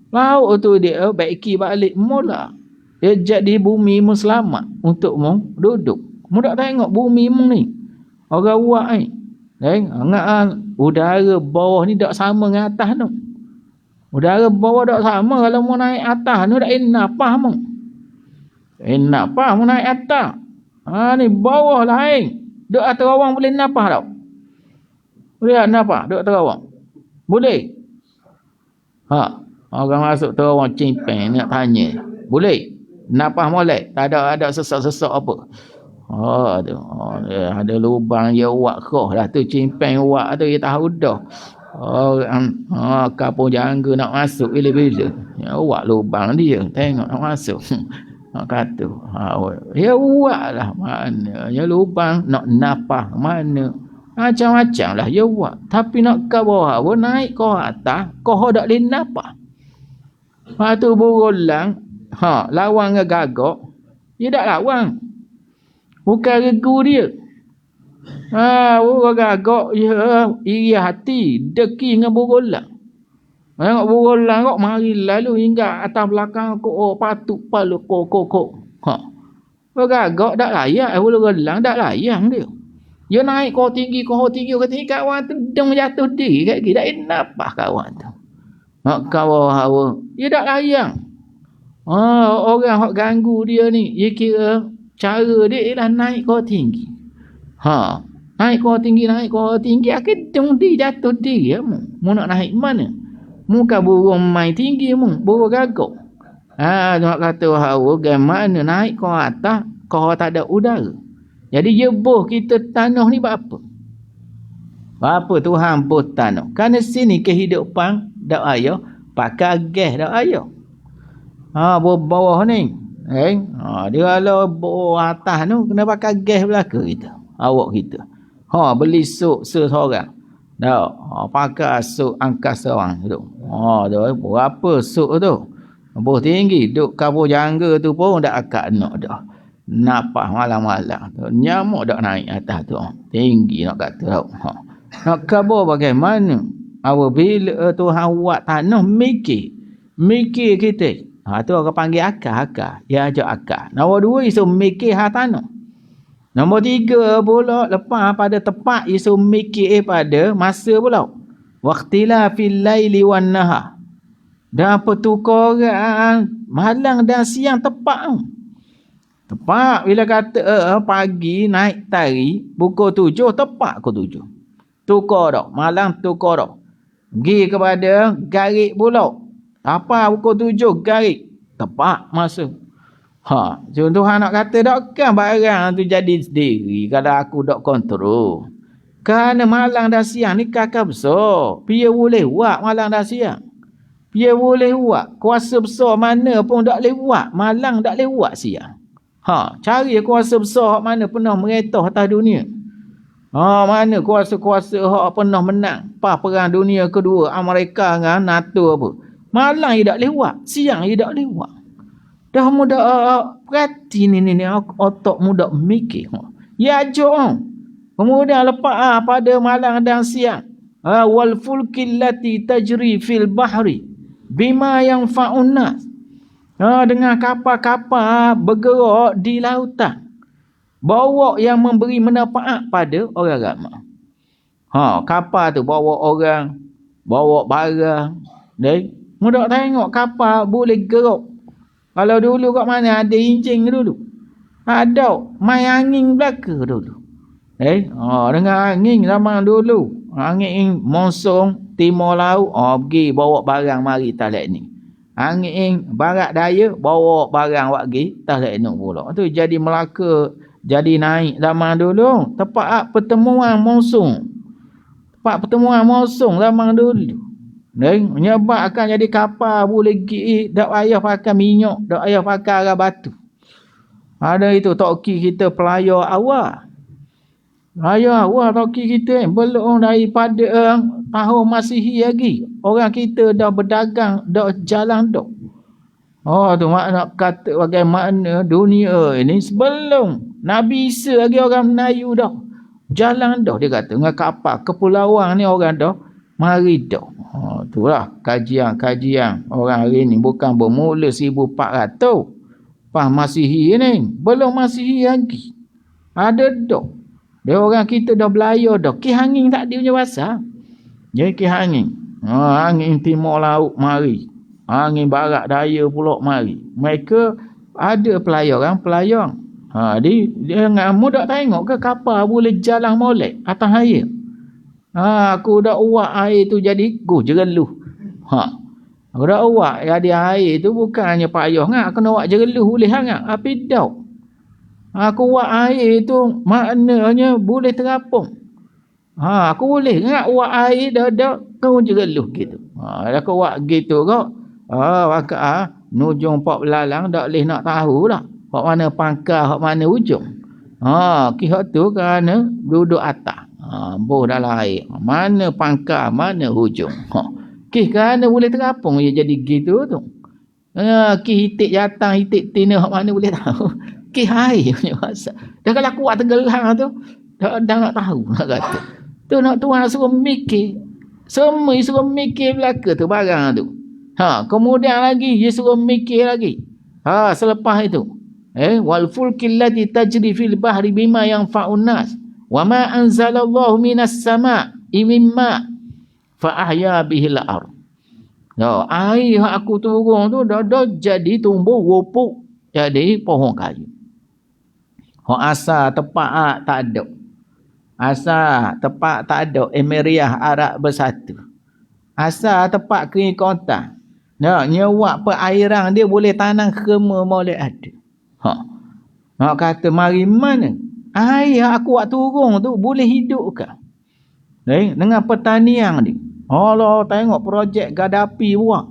Laut tu dia baiki balik mula. Dia jadi bumi mu selamat untuk mu duduk. Mu tak tengok bumi mu ni. Orang buat ni. Udara bawah ni tak sama dengan atas tu. Udara bawah tak sama kalau mu naik atas tu tak enak apa mu. Enak apa mu naik atas. Ni bawah lain. Duk atas orang boleh napas tak? Boleh napas duk atas orang? Boleh. Orang masuk terowong cimpeng nak tanya. Boleh? Napas molek? Tak ada sesak-sesak apa? Ada lubang dia uak kau lah tu cimpeng uak tu dia tahu dah. Kapur jangga nak masuk bila-bila. Ya uak lubang dia tengok nak masuk. Kata ya uak lah mana. Ya lubang nak napas mana. Macam-macam lah ya uak. Tapi nak ke bawah naik ke atas kau tak boleh napas. Lepas tu berulang lawan dengan gagak. Dia tak lawan. Bukan regu dia. Burung gagak ya iri hati. Deki dengan berulang. Tengok berulang kok mari lalu hingga atas belakang kok patuk palu kok. Burung gagak tak layak. Burung gelang tak layak dia. Dia naik kau tinggi kawan tu deng jatuh diri kat kita enak apa kawan tu. Kawan hawa. Dia tak layak. Orang hok ganggu dia ni, dia kira cara dia ialah naik kau tinggi. Naik kau tinggi akhir deng di jatuh diri mu nak naik mana? Mu kan burung main tinggi burung gagak. Nak kata hawa bagaimana naik kau atas kau tak ada udara. Jadi dia boh kita tanah ni apa? Apa Tuhan boh tanah? Kerana sini kehidupan dak ayah pakai gas dak ayah. Bawah ni. Dia kalau bawah atas tu kena pakai gas belaka kita. Awak kita. Beli sok seorang. Dak pakai sok angkasa orang tu. Berapa sok tu? Boh tinggi duk kabur jangga tu pun dak akak nak dah. Napas malam-malam tu nyamuk dak naik atas tu tinggi nak kata nak khabar bagaimana apabila Tuhan buat tanah mikir kita tu orang panggil akal dia ajak akal. Nombor 2 isu mikir tanah. Nombor 3 pula lepas pada tepat isu mikir pada masa pula waqtila fil laili wan nahar dan pertukaran malam dan siang tepat. Tepat bila kata pagi naik tari pukul 7 tepat pukul 7. Tukar dak malam tukar dak. Pergi kepada garik pula. Apa pukul 7 garik tepat masa. Tuhan nak kata dak kan barang tu jadi sendiri kalau aku dak kontrol. Kerana malam dan siang ni kakak besar. Dia boleh buat malam dan siang. Dia boleh buat. Kuasa besar mana pun dak boleh buat. Malam dak boleh buat siang. Cari kuasa besar mana pernah meretah atas dunia. Mana kuasa-kuasa hak pernah menang perang dunia kedua Amerika dengan NATO apa. Malam dia tak boleh buat, siang dia tak boleh buat. Dah muda perhati ni otak muda mikir. Ya ajak. Kemudian lepas pada malam dan siang. Wal fulkil lati tajri fil bahri bima yanfa'un nas. Dengan kapal-kapal bergerak di lautan. Bawa yang memberi manfaat pada orang ramai. Kapal tu bawa orang, bawa barang, Mudak tengok kapal boleh gerak. Kalau dulu kat mana ada enjin dulu. Ada main angin belaka dulu. Dengan angin zaman dulu. Angin monsun timur laut, pergi bawa barang mari talat ni. Angin barat daya bawa barang wak gi talat ni pula. Tu jadi Melaka jadi naik zaman dulu. Tempat pertemuan monsun. Tempat pertemuan monsun zaman dulu. Menyebab akan jadi kapal boleh pergi, tak payah pakai minyak, tak payah pakai arah batu. Ada itu toki kita pelayar awal. Pelayar awal toki kita belum daripada tahun Masihi lagi. Orang kita dah berdagang, dah jalan dah. Tu makna kata bagaimana dunia ini sebelum Nabi Isa lagi orang Melayu dah. Jalan dah dia kata. Dengan kapal kepulauan ni orang dah mari dah. Itulah kajian-kajian orang hari ni bukan bermula 1400 pas Masihi ni, belum Masihi lagi ada dah. Dia orang kita dah belayar dah. Ki angin tak dia punya bahasa. Jadi ki angin. Angin timur laut mari. Angin barat daya pula mari. Mereka ada pelayaran. Dia mudah tengok ke kapal boleh jalan molek atas air. Aku dah uak air tu jadi jereluh. Aku dah uak jadi air tu bukannya payah ngak kena uak jereluh boleh hangat. Tapi dah. Aku uak air tu maknanya boleh terapung. Aku boleh ngak uak air dah kau jereluh gitu. Aku uak gitu kok. Wakak nujung pak belalang tak boleh nak tahu dah. Hak mana pangkal, hak mana ujung. Kihak tu kerana duduk atas. Boh dalam air. Mana pangkal, mana hujung. Kerana boleh terapung je jadi gitu tu. Hitik jatang, hitik tina, mana boleh tahu. Air punya bahasa. Dah kalau kuat tenggelam tu, dah nak tahu nak kata. Tu nak Tuhan suruh mikir. Semua suruh mikir belaka tu barang tu. Kemudian lagi, dia suruh mikir lagi. Selepas itu. Wal fulkil lati tajri fil bahri bima yanfa'un nas. Wa ma anzalallahu minas sama'i mimma fa ahya bihil ardh. Air yang aku turun tu dah jadi tumbuh rupuk jadi pohon kayu. Asal tepat tak ada. Asal tepat tak ada Emiriah Arab Bersatu. Asal tepat kering kota. Nyewak perairan dia boleh tanam kerma boleh ada. Nak kata mari mana? Air aku buat turun tu boleh hidup ke? Dengan pertanian ni. Allah tengok projek Gaddafi buat.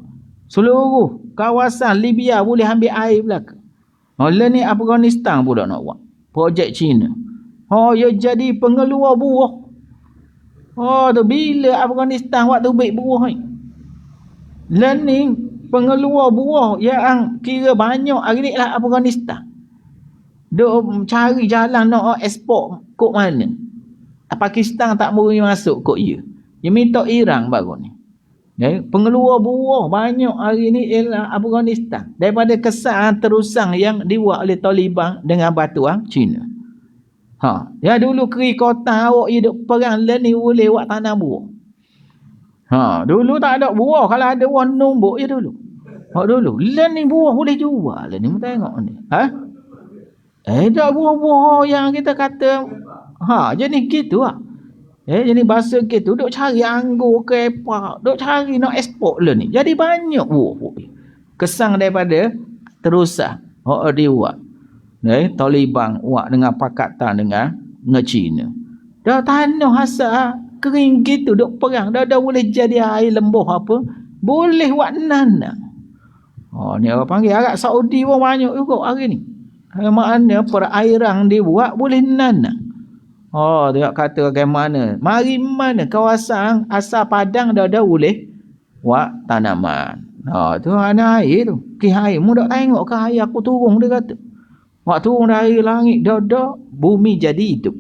Seluruh kawasan Libya boleh ambil air belaka. Lah ni Afghanistan pula nak buat. Projek China. Ya jadi pengeluar buah. Tu bila Afghanistan waktu baik buah ni. Lah ni pengeluar buah yang kira banyak hari ni lah Afghanistan. Duk cari jalan nak ekspor kok mana. Pakistan tak boleh masuk kok ya. Dia minta Iran baru ni. Pengeluar buah banyak hari ni ialah Afghanistan. Daripada kesan terusan yang dibuat oleh Taliban dengan batuan Cina. Ya dulu keri kota awak hidup perang lah ni boleh buat tanam buah. Dulu tak ada buah. Kalau ada buah numbuk je dulu. Dulu. Lah ni buah boleh jual lah ni. Tengok ni. Tak buah-buah yang kita kata. Jadi gitu lah. Jadi bahasa gitu. Duk cari anggur ke apa. Duk cari nak ekspor lah ni. Jadi banyak buah. Kesang daripada terusan. Dia buat. Taliban buat dengan pakatan dengan Cina. Dah tanah asal kering gitu. Duk perang. Dah boleh jadi air lembuh apa. Boleh buat nanam. Ni orang panggil Arab Saudi pun banyak juga hari ni. Maknanya perairan dia buat boleh nanam. Dia kata bagaimana. Mari mana kawasan asal padang dah boleh buat tanaman. Tu ada air tu. Air. Mudah tengok ke air aku turun dia kata. Waktu turun dari langit dah bumi jadi hidup.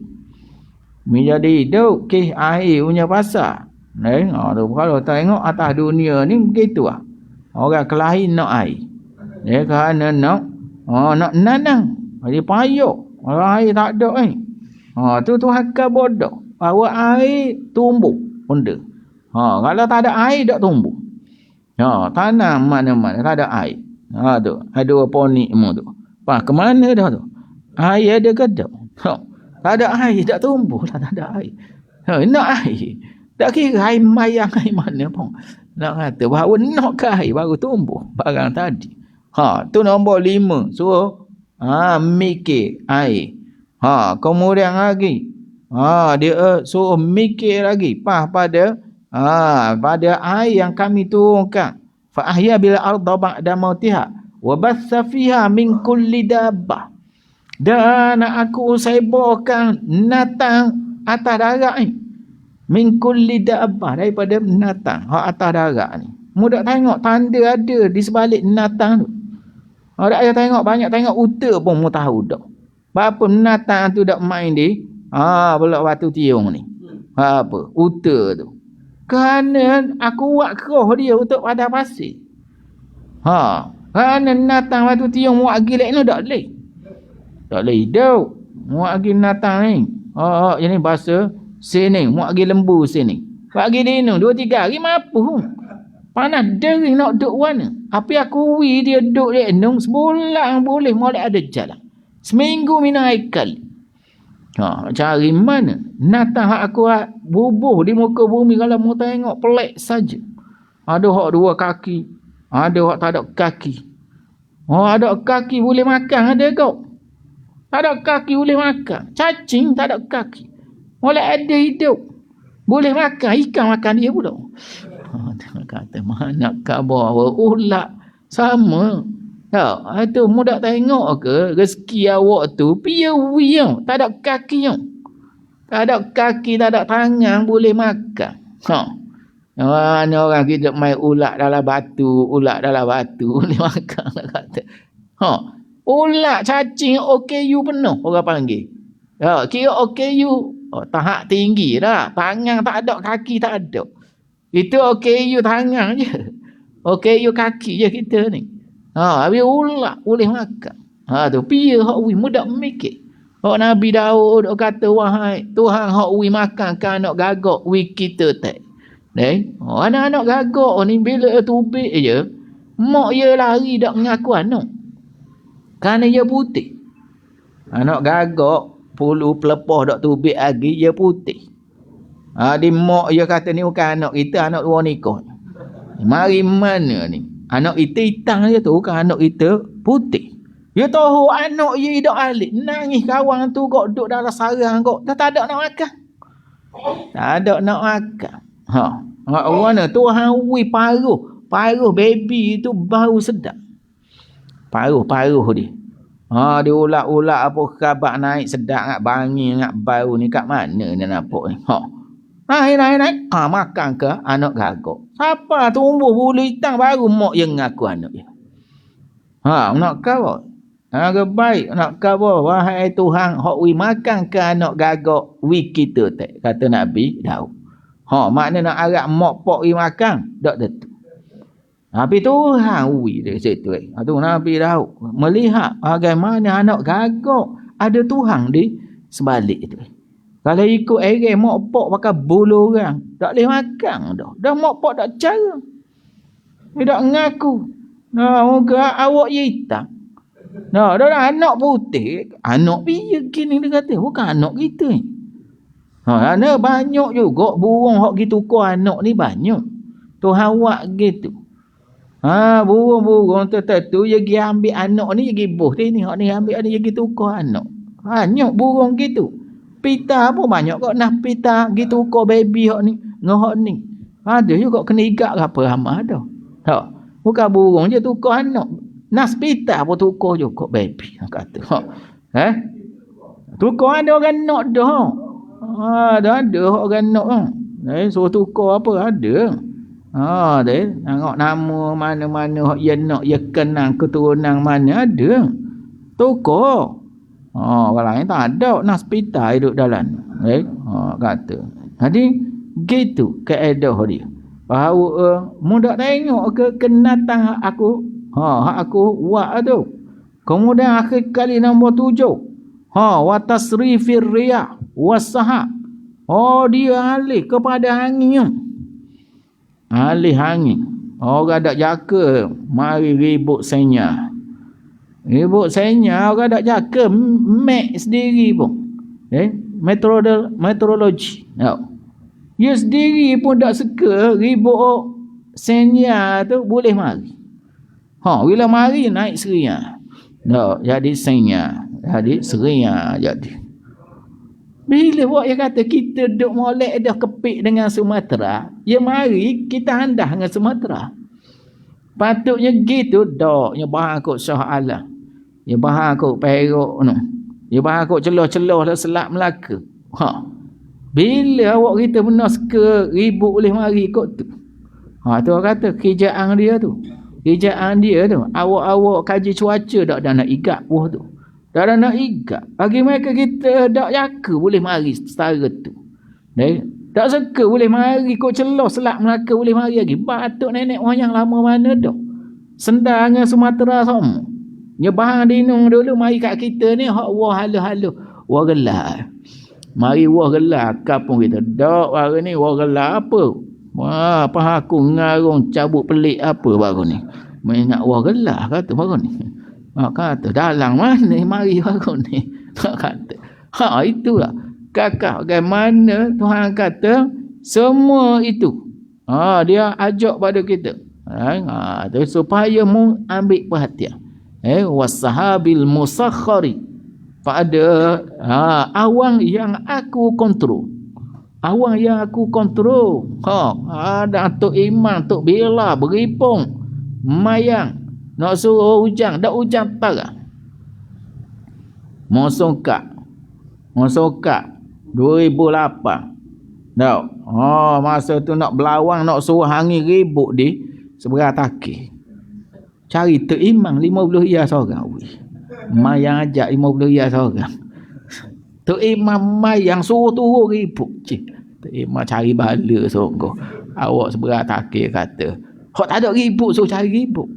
Bumi jadi hidup. Air punya pasal. Kalau tengok atas dunia ni begitu lah. Orang kelahi nak air. Kerana nak nanam. Jadi payah. Kalau air tak ada ni. Tu Tuhan akan bodoh. Bahawa air tumbuh. Benda. Kalau tak ada air tak tumbuh. Ha, tanam mana-mana tak ada air. Ha tu, ada ponik mu tu. Pak ke mana dah tu? Air ada ke tak? Ha, tak ada air tak tumbuh lah, tak ada air. Ha, nak air. Tak kira air mayang air mana pun. Nak kata bahawa nak ke air baru tumbuh barang tadi. Ha, tu nombor 5. Suruh mikir air. Ha, kemudian lagi. Ha, dia suruh mikir lagi pada air yang kami turunkan. Fa ahya bil arda ba'da mautiha wa bassa fiha min kulli dabbah. Dan aku sebarkan binatang atas darat ni. Min kulli dabbah, daripada binatang hak atas darat ni. Mudah tengok tanda ada di sebalik binatang tu. Ada ayah tengok banyak tengok unta pun mu tahu dah. Berapa binatang tu dak main di Belak Batu Tiong ni. Apa? Unta tu. Kerana aku buat keroh dia untuk pada pasir. Kerana binatang Batu Tiong muak gilek ni tak boleh. Tak boleh hidup. Muak lagi binatang ni. Ini bahasa sini. Muak lagi lembu sini. Bagi dia ni 2-3 hari mampu. Panas dering nak duduk mana. Tapi aku dia duduk dia endung sebulan boleh molek ada jalan. Seminggu minum air kali. Cari mana? Binatang hak aku bubuh di muka bumi kalau mau tengok pelik saja. Ada hak 2 kaki. Ada hak tak ada kaki. Ada kaki boleh makan ada kau. Tak ada kaki boleh makan. Cacing tak ada kaki. Boleh ada hidup. Boleh makan. Ikan makan dia pula. Tengok kata mana khabar ulat sama. Itu mudah tengok ke rezeki awak tu piawi tau. Tak ada kaki tau. Tak ada kaki, tak ada tangan boleh makan. Mana orang kita main ulat dalam batu boleh makan nak kata. Ulat cacing OKU penuh orang panggil. Kira OKU tahap tinggi dah. Tangan tak ada, kaki tak ada. Itu OKU tangan je. OKU kaki je kita ni. Habis ulat boleh makan. Tu pia hak wi mudak mikir. Hak Nabi Daud kata wahai Tuhan hak wi makan kan anak gagak wi kita tak. Anak-anak gagak ni bila tubik je mak dia lari dak mengaku anak. Kerana dia putih. Anak gagak pulu pelepah dak tubik lagi dia putih. Di mak dia kata ni bukan anak kita, anak luar nikah. Mari mana ni? Anak kita hitam dia tu bukan anak kita putih. Dia tahu anak dia hidup alik. Nangis kawan tu kok duduk dalam sarang kok. Dah tak ada nak makan. Tak ada nak makan. Mana Tuhan wi paruh. Paruh baby tu bau sedap. Paruh dia. Dia ulat-ulat apa khabar naik sedap ngak bangi ngak bau ni kat mana ni nampak ni. Naik. Makan ke anak gagak. Siapa tumbuh bulu hitam baru mak yang ngaku anak dia. Nak kau. Baik nak kau wahai Tuhan hak wi makan ke anak gagak wi kita tak kata Nabi Daud. Makna nak arap mak pak wi makan dak tentu. Tapi Tuhan wi dari situ. Tu Nabi Daud melihat bagaimana anak gagak ada Tuhan di sebalik itu. Kalau ikut mak pak pakai bulu orang, tak boleh makan dah. Dah mak pak tak cara. Dia tak ngaku. Moga awak hitam. Dah anak putih, anak dia kini dia kata, bukan anak kita ni. Ada banyak juga burung hak gitu ko anak ni banyak. Tuhan buat gitu. Burung-burung tertentu dia pergi ambil anak ni pergi buh ni, hak ni ambil ni pergi tukar anak. Banyak burung gitu. Pita pun banyak kok nah pita gitu kok baby hok ni ngohok ni. Ada juga kena igak apa ramah dah. Bukan burung je tukar anak. Nas pita pun tukar juga baby kata. Tukar ada orang nak dah. Ada orang nak. Suruh tukar apa ada. Tengok nama mana-mana hok dia nak dia kenang keturunan mana ada. Tukar. Orang lain tak ada nas pita hidup dalam. Kata. Jadi gitu keedah dia. Bahawa mudah tengok ke kenatan aku. Aku buat tu. Kemudian akhir kali nombor 7. Wa tasrifir riyah wasahab. Dia alih kepada angin. Alih angin. Orang dak jaga mari ribut senya. Ribut senya orang dak jaga mek sendiri pun. Meteorologi. Dia sendiri pun dak suka ribut senya tu boleh mari. Bila mari naik seria. Jadi senya. Jadi seria jadi. Bila buat yang kata kita duk molek dah kepik dengan Sumatera, ya mari kita handah dengan Sumatera. Patutnya gitu dak, ya bahang kok Shah Alam. Ya bahang kok Perak no. Ya bahang kok celah-celah Selat Melaka. Bila awak kita benar suka ribut boleh mari kot tu. Tu orang kata kerjaan dia tu. Kerjaan dia tu. Awak-awak kaji cuaca dak nak ikat buah tu. Tak nak ikat. Bagi mereka kita tak jaka boleh mari setara tu. Tak suka boleh mari kok celah Selat Melaka boleh mari lagi. Batuk nenek moyang lama mana dah. Sendar dengan Sumatera sama. Ya bahang dinung dulu mari kat kita ni hak wah halu-halu. Wah gelar. Mari wah gelar kapung kita. Dak hari ni wah gelar apa? Wah apa aku ngarung cabut pelik apa baru ni. Mengingat wah gelar kata baru ni. Kata dalang mana mari baru ni. Kata itulah kakak bagaimana Tuhan kata semua itu dia ajak pada kita supaya mu ambil perhatian wasahabil musakhari pada awang yang aku kontrol. Awang yang aku kontrol. Ada Tok Iman, Tok Bela beripung mayang nak suruh hujang, dak hujang parah. Mosongkak 2008. Dak. Masa tu nak berlawang nak suruh hangin ribut di seberang Takir. Cari Tok Imam 50 riyal seorang. Mayang ajak 50 riyal seorang. Tok Imam mayang suruh turun ribut. Tok Imam cari bala sungguh. Awak seberang Takir kata, hak tak ada ribut suruh cari ribut.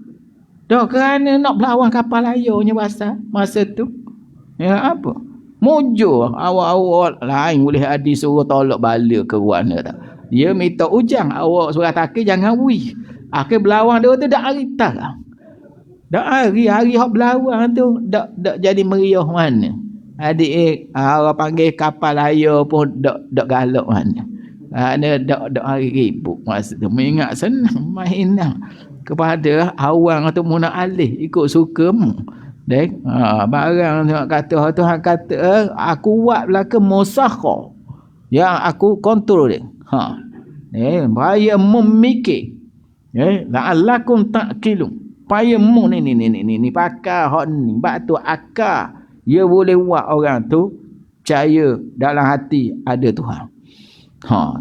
Dah kerana nak berlawan kapal layarnya masa tu. Ya apa? Mujur awak-awak lain boleh adi suruh tolak bala ke mana tak. Dia minta ujang awak surat Takir jangan wih. Akhir berlawan dia tu dak hari tak. Dak hari hak berlawan tu dak jadi meriah mana. Adik orang panggil kapal layar pun dak galak mana. Ada dak hari ribut masa tu. Mengingat senang mainan kepada awang atau muna alih ikut sukamu. Barang kata Tuhan kata aku buat belaka musakhah yang aku kontrol dia. Bahaya memikir. La'allakum ta'qilun. Paya mu ni pakar hak ni batu akal. Dia boleh buat orang tu percaya dalam hati ada Tuhan.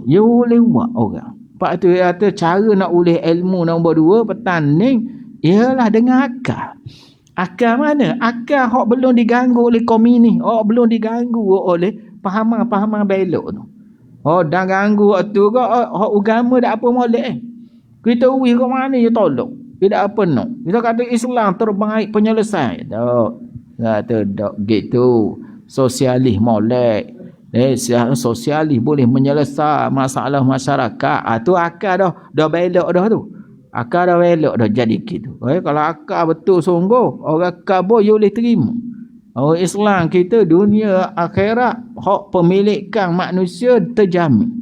Dia boleh buat orang. Pak tu dia kata cara nak ulih ilmu nombor 2 petanding ialah dengan akal. Akal mana? Akal hak belum diganggu oleh komunis, hak belum diganggu oleh pahaman-pahaman belok tu. Dah ganggu waktu ke hak agama dak apa molek Kita uwi kat mana dia tolong. Tidak apa nak. Kita kata Islam terbaik penyelesai. Tak. Kata tak gitu. Sosialis molek. Sosialis boleh menyelesaikan masalah masyarakat. Tu akal dah belok dah tu. Akal dah belok dah jadi gitu. Kalau akal betul sungguh, orang kabur dia boleh terima. Orang Islam kita dunia akhirat hak pemilikan manusia terjamin.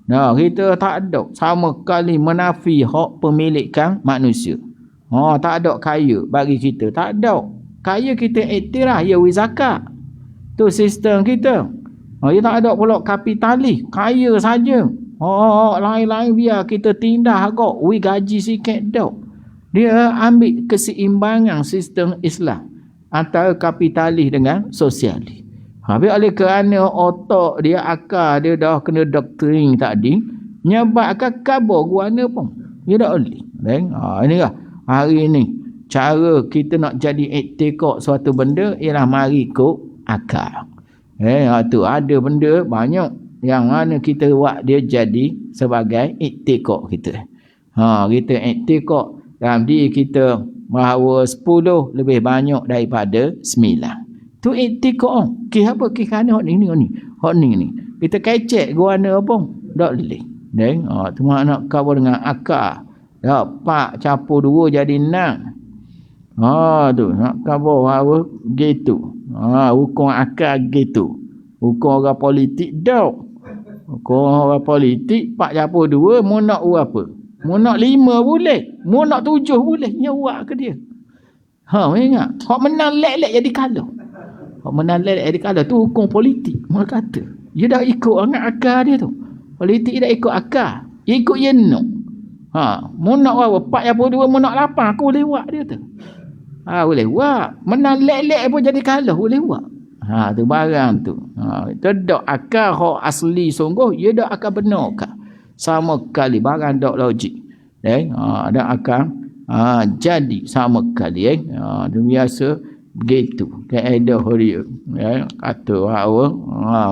Kita tak ada sama kali menafi hak pemilikan manusia. Tak ada kaya bagi kita. Tak ada. Kaya kita iktiraf ya zakat. Tu sistem kita. Dia tak ada pula kapitalis. Kaya saja. Lain-lain biar kita tindah agak. Gaji sikit dah. Dia ambil keseimbangan sistem Islam antara kapitalis dengan sosialis. Habis oleh kerana otak dia, akal dia dah kena doktrin tadi, nyebabkan kabur guana pun. Dia tak boleh. Inilah hari ni cara kita nak jadi iktikad suatu benda ialah mari ikut akal. Tu ada benda banyak yang mana kita buat dia jadi sebagai iktikad kita. Kita iktikad dalam diri kita bahawa 10 lebih banyak daripada 9. Tu iktikad. Apa kerana hak ni. Hak ni. Kita kecek guana apa? Tak boleh. Tu nak kawal dengan akal. Pak campur 2 jadi 6. Tu nak khabar apa gitu. Hukum akal gitu. Hukum orang politik dah. Hukum orang politik Pak campur 2 mu nak apa? Mu nak 5 boleh. Mu nak 7 boleh. Nyawa ke dia. Ingat. Hak menang lek-lek jadi kalah. Hak menang lek-lek jadi kalah tu hukum politik. Mu kata. Dia dah ikut dengan akal dia tu. Politik dah ikut akal. Dia ikut yenuk. Mu nak apa? Pak campur 2 mu nak 8 aku boleh buat dia tu. Boleh buat. Menang lek-lek pun jadi kalah boleh buat. Tu barang tu. Itu dak akal hak asli sungguh, ia dak akal benar ke? Sama kali barang dak logik. Dak akal jadi sama kali tu biasa begitu. Kaedah dia. Kata apa?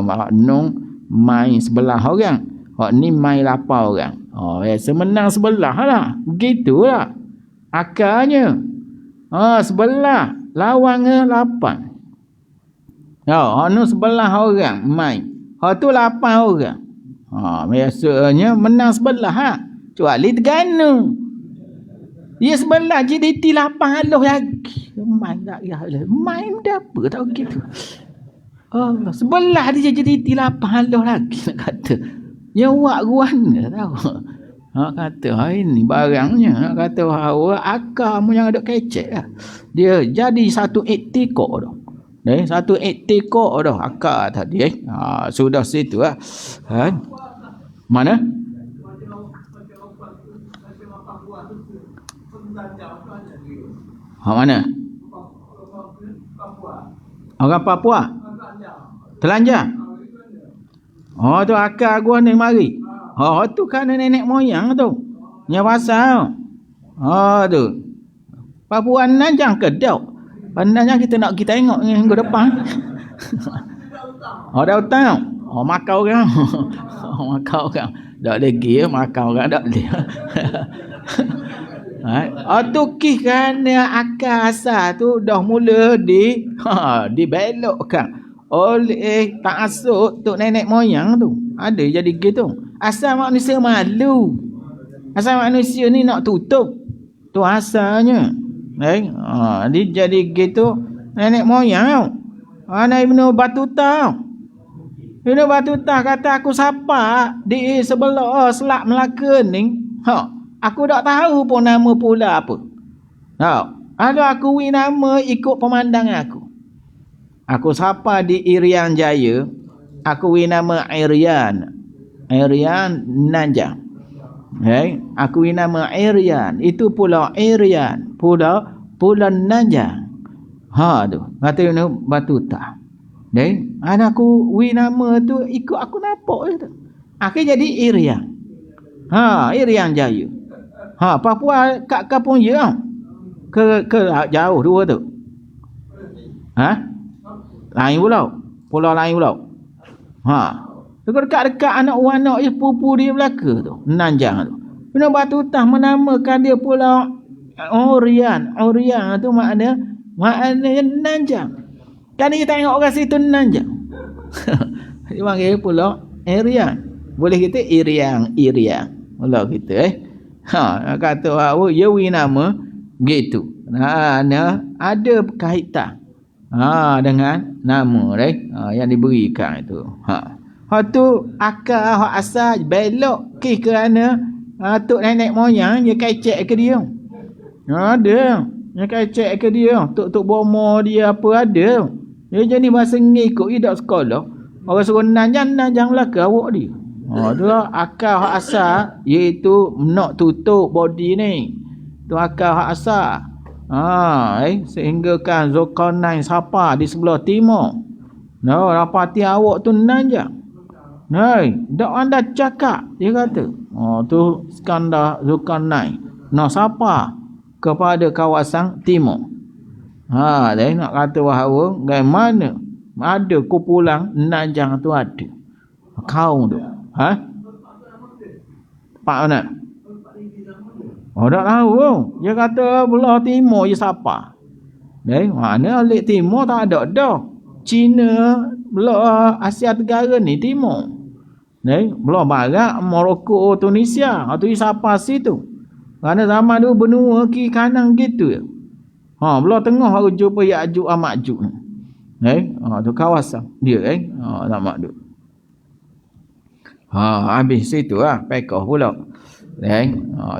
Maknung main sebelah orang. Hak ni main 8 orang. Biasa menang sebelah lah. Begitulah. Akalnya. Sebelah lawan 8. Anu sebelah orang main. Tu 8 orang. Biasanya menang sebelah kecuali Terengganu. Dia sebelah JDT 8 haluh lagi. Main tak ya. Main dah apa tak gitu. Sebelah dia JDT 8 haluh lagi nak kata. Ya wak ruana tahu. Kata ini barangnya kata akal mu yang ada kecek lah. Dia jadi satu iktikok dah. Satu iktikok dah akal tadi sudah situ lah. Mana? Mana? Orang Papua? Telanjang? Tu akal gua ni mari. Tu kan nenek moyang tu. Nya pasal. Tu. Papua Nanjang ke dak? Pandangnya kita nak kita tengok minggu depan. Dah tahu. Makau kan. Makau kan. Tak lagi makau kan tak boleh. Tu kerana akal asal tu dah mula dibelokkan oleh ta'assub tok nenek moyang tu. Ada jadi gitu. Asal manusia malu. Asal manusia ni nak tutup. Tu asalnya. Dia jadi gitu nenek moyang. Ibnu Battuta. Ibnu Battuta kata aku siapa di sebelah Selat Melaka ni. Aku tak tahu pun nama pula apa. Ada aku wi nama ikut pemandangan aku. Aku siapa di Irian Jaya. Aku wi nama Irian Nanjang. Aku wi nama Irian. Itu pulau Irian. Pulau Nanjang. Tu. Kata Ibnu Battuta. Aku wi nama tu ikut aku nampak je tu. Akhir jadi Irian. Irian Jaya. Papua kat kampung je ke jauh dua tu. Lain pulau lain pulau. Dekat-dekat anak je pupu dia belaka tu, Nanjang tu. Ibnu Battuta menamakan dia pulau Orian tu maknanya Nanjang. Kan kita tengok orang situ Nanjang. Dia panggil pulau Irian. Boleh kita Irian. Pulau kita kata ya wi nama gitu. Ada kaitan dengan nama yang diberikan itu. Tu akal hak asal belok kerana tok nenek moyang dia kecek ke dia. Ada. Dia kecek ke dia. Tok bomo dia apa ada. Dia jadi masa ngikut dia dak sekolah. Orang suruh Nanjang Melaka awak dia. Tu akal hak asal iaitu nak tutup body ni. Tu akal hak asal. Sehingga kan Zulkarnain sapa di sebelah timur. Rapati awak tu Nanjang. Dak anda cakap dia kata. Tu Iskandar Zulkarnain nak sapa kepada kawasan timur. Dia nak kata bahawa bagaimana ada kumpulan Nanjang tu ada. Kaum tu. Pak mana? Tak tahu. Dia kata belah timur je siapa. Mana alik timur tak ada dah. Cina belah Asia Tenggara ni timur. Belah barat Morocco, Tunisia. Tu siapa situ. Kerana zaman dulu benua kiri kanan gitu je. Belah tengah baru jumpa Ya'juj dan Ma'juj ni. Tu kawasan dia nama tu. Habis situ lah Pekoh pula.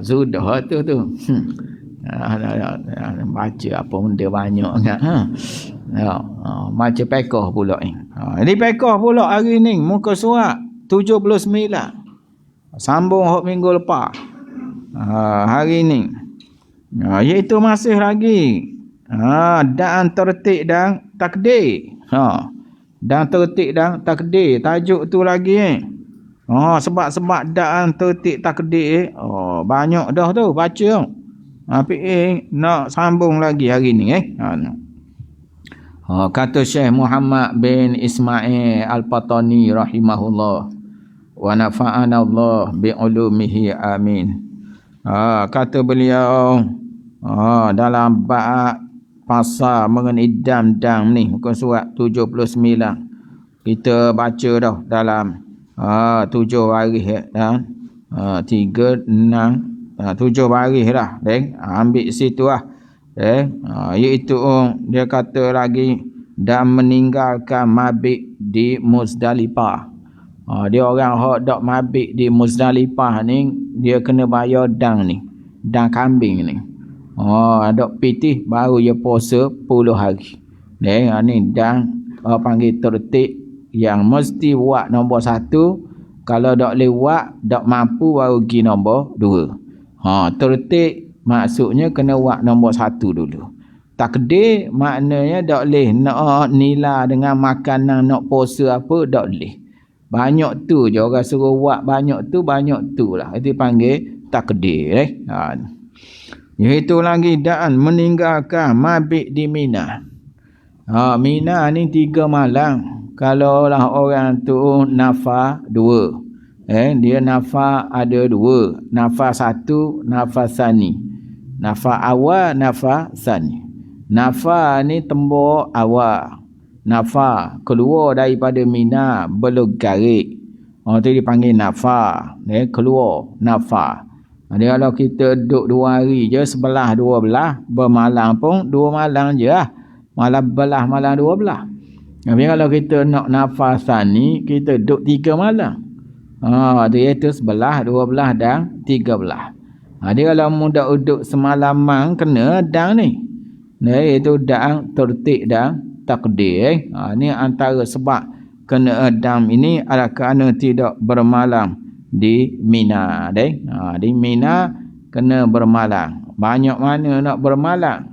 Sudah tu. Baca apa benda banyak kan. Baca Pekoh pula ni. Jadi Pekoh pula hari ni muka surat 79. Sambung hok minggu lepas. Hari ni. Iaitu masih lagi dan tertib dan takdir. Dan tertib dan takdir. Tajuk tu lagi sebab dan tertib takdir banyak dah tu baca. Tapi nak sambung lagi hari ni kata Syekh Muhammad bin Ismail Al-Patani rahimahullah wa nafa'ana Allah bi ulumihi amin. Kata beliau dalam bab pasal mengenai dam ni muka surat 79 kita baca dah dalam 7 baris dan 3 6 7 baris dah ambil situ lah iaitu dia kata lagi dan meninggalkan mabit di Muzdalifah. Dia orang hok dok mabit di Muzdalifah ni dia kena bayar dang ni, dang kambing ni. Dok pitih baru dia puasa 10 hari. Ni dang panggil tertib yang mesti buat nombor 1. Kalau dok lewat dok mampu baru pergi nombor 2. Tertib maksudnya kena buat nombor 1 dulu. Takdir maknanya dok leh nak nila dengan makanan nak puasa apa dok leh. Banyak tu je orang suruh buat banyak tu lah. Itu panggil takdir Iaitu lagi dan meninggalkan mabit di Mina. Mina ni 3 malam. Kalau lah orang tu nafar 2. Dia nafar ada 2. Nafar 1, nafar sani. Nafar awal, nafar sani. Nafar ni tembok awal. Nafar keluar daripada Mina belum garik. Tu dipanggil nafar. Keluar nafar. Jadi kalau kita duduk 2 hari je sebelah 12 bermalam pun 2 malam je lah. Malam belah malam 12. Tapi kalau kita nak nafasan ni kita duduk 3 malam. Iaitu sebelah 12 dan 13. Jadi kalau mudah duduk semalaman kena dang ni. Iaitu dang tertib dan takdir. Ni antara sebab kena dam ini adalah kerana tidak bermalam di Mina. Di Mina kena bermalam. Banyak mana nak bermalam?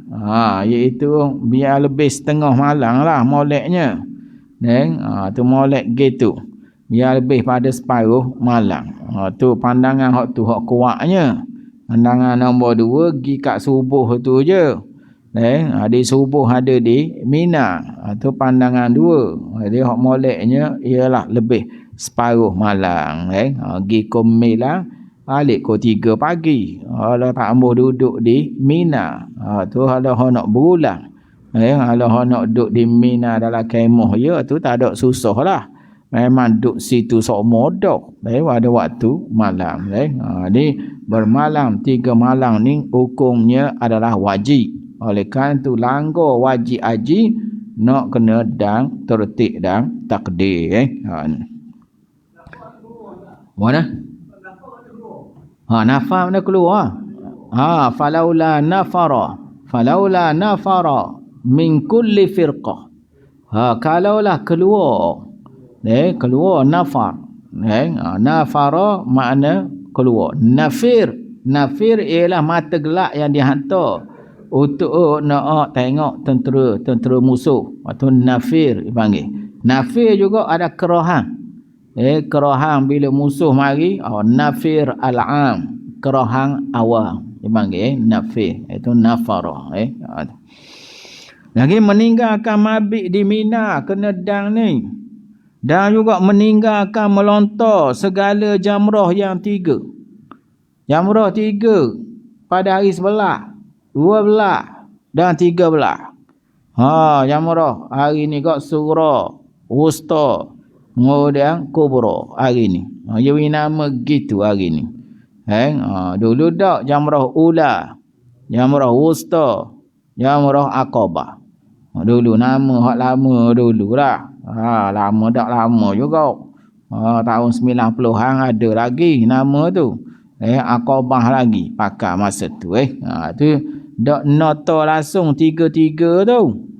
Iaitu biar lebih setengah malam lah moleknya. Tu molek gitu. Biar lebih pada separuh malam. Tu pandangan hak tu hak kuatnya. Pandangan nombor 2 pergi kat subuh tu je. Di subuh ada di Mina. Tu pandangan 2. Jadi hak moleknya ialah lebih separuh malam. Pergi Kumilang balik ke 3 pagi. Kalau tak ambil duduk di Mina. Tu kalau hak nak berulang. Kalau hak nak duduk di Mina dalam kemah tu tak ada susah lah. Memang duduk situ sok modok. Pada waktu malam. Jadi bermalam 3 malam ni hukumnya adalah wajib. Oleh kerana itu langgar wajib haji nak kena dan tertib dan takdir. Mana? Nafar mana keluar? Falaula nafara min kulli firqah. Kalaulah keluar. Keluar nafar. Nafara makna keluar. Nafir ialah mata gelap yang dihantar untuk nak tengok tentera musuh. Atau nafir dipanggil. Nafir juga ada kerahan. Kerahan bila musuh mari, nafir al-am, kerahan awam dipanggil nafir. Itu nafara. Lagi meninggalkan mabit di Mina kena dang ni. Dan juga meninggalkan melontar segala jamrah yang 3. Jamrah 3 pada hari sebelah, 12 dan 13. Jamrah hari ni kat Surah, Wusta, kemudian Kubra hari ni. Jadi nama gitu hari ni. Dulu dak jamrah ula, jamrah wusta, jamrah aqabah. Dulu nama hak lama dululah. Lama dak lama juga. Tahun 90-an ada lagi nama tu. Aqabah lagi pakai masa tu tu dak nota langsung tiga-tiga tu.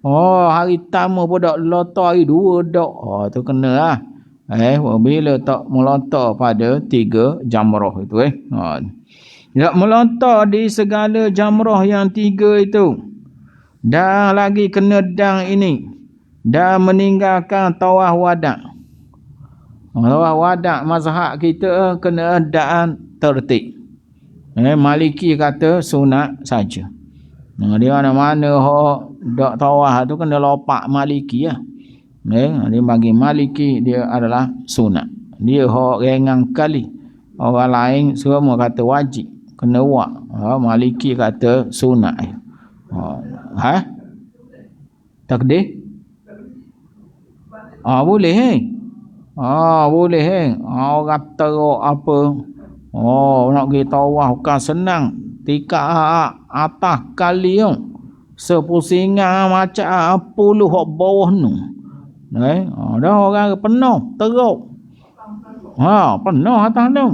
Hari pertama pun dak lota, hari dua dak. Tu kena lah. Bila tak melontar pada 3 jamrah itu tak melontar di segala jamrah yang 3 itu. Dan lagi kena dang ini. Dan meninggalkan tawaf wada'. Tawaf wada' mazhab kita kena daan tertib. Maliki kata sunat saja. Dia mana-mana hak dak tawaf tu kena lopak maliki lah. Dia bagi maliki dia adalah sunat. Dia hak rengang kali. Orang lain semua kata wajib, kena buat. Maliki kata sunat. Takdir? Boleh boleh orang teruk apa. Nak pergi tawaf bukan senang. Tika atas kali sepusingan macam puluh hak bawah tu. Dah orang penuh teruk. Penuh atas tu.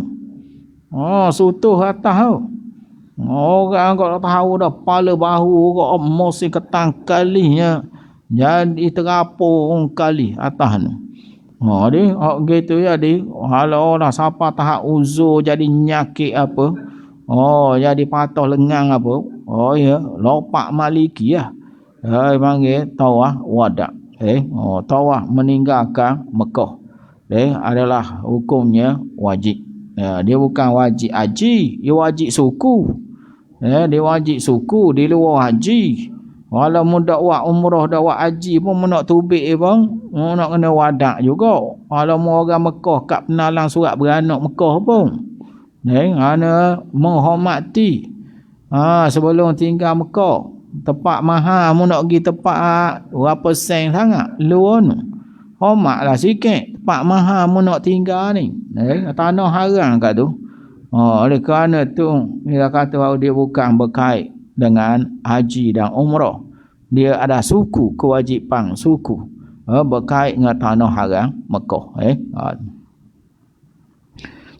Sutuh atas tu. Orang kalau tahu dah kepala bahu kok emosi ketang kalinya. Jadi terapung kali atas tu. Dia gitu jadi kalau dah siapa tahap uzur jadi nyakit apa. Jadi patah lengang apa. Lopak maliki lah. Panggil tawaf wada'. Tawaf meninggalkan Mekah. Adalah hukumnya wajib. Dia bukan wajib haji, dia wajib suku. Dia wajib suku di luar haji. Walau mu dak buat umrah, dak buat haji pun mu nak tubik bang, mu nak kena wada' juga. Kalau mu orang Mekah kat penalang surat beranak Mekah pun. Ana menghormati sebelum tinggal Mekah. Tempat mahal mu nak pergi tempat berapa sen sangat luar tu. Hormatlah sikit tempat mahal mu nak tinggal ni. Tanah haram kat tu. Oleh kerana tu dia kata bahawa dia bukan berkait dengan haji dan umrah. Dia ada suku, kewajipan suku berkait dengan tanah haram Mekah.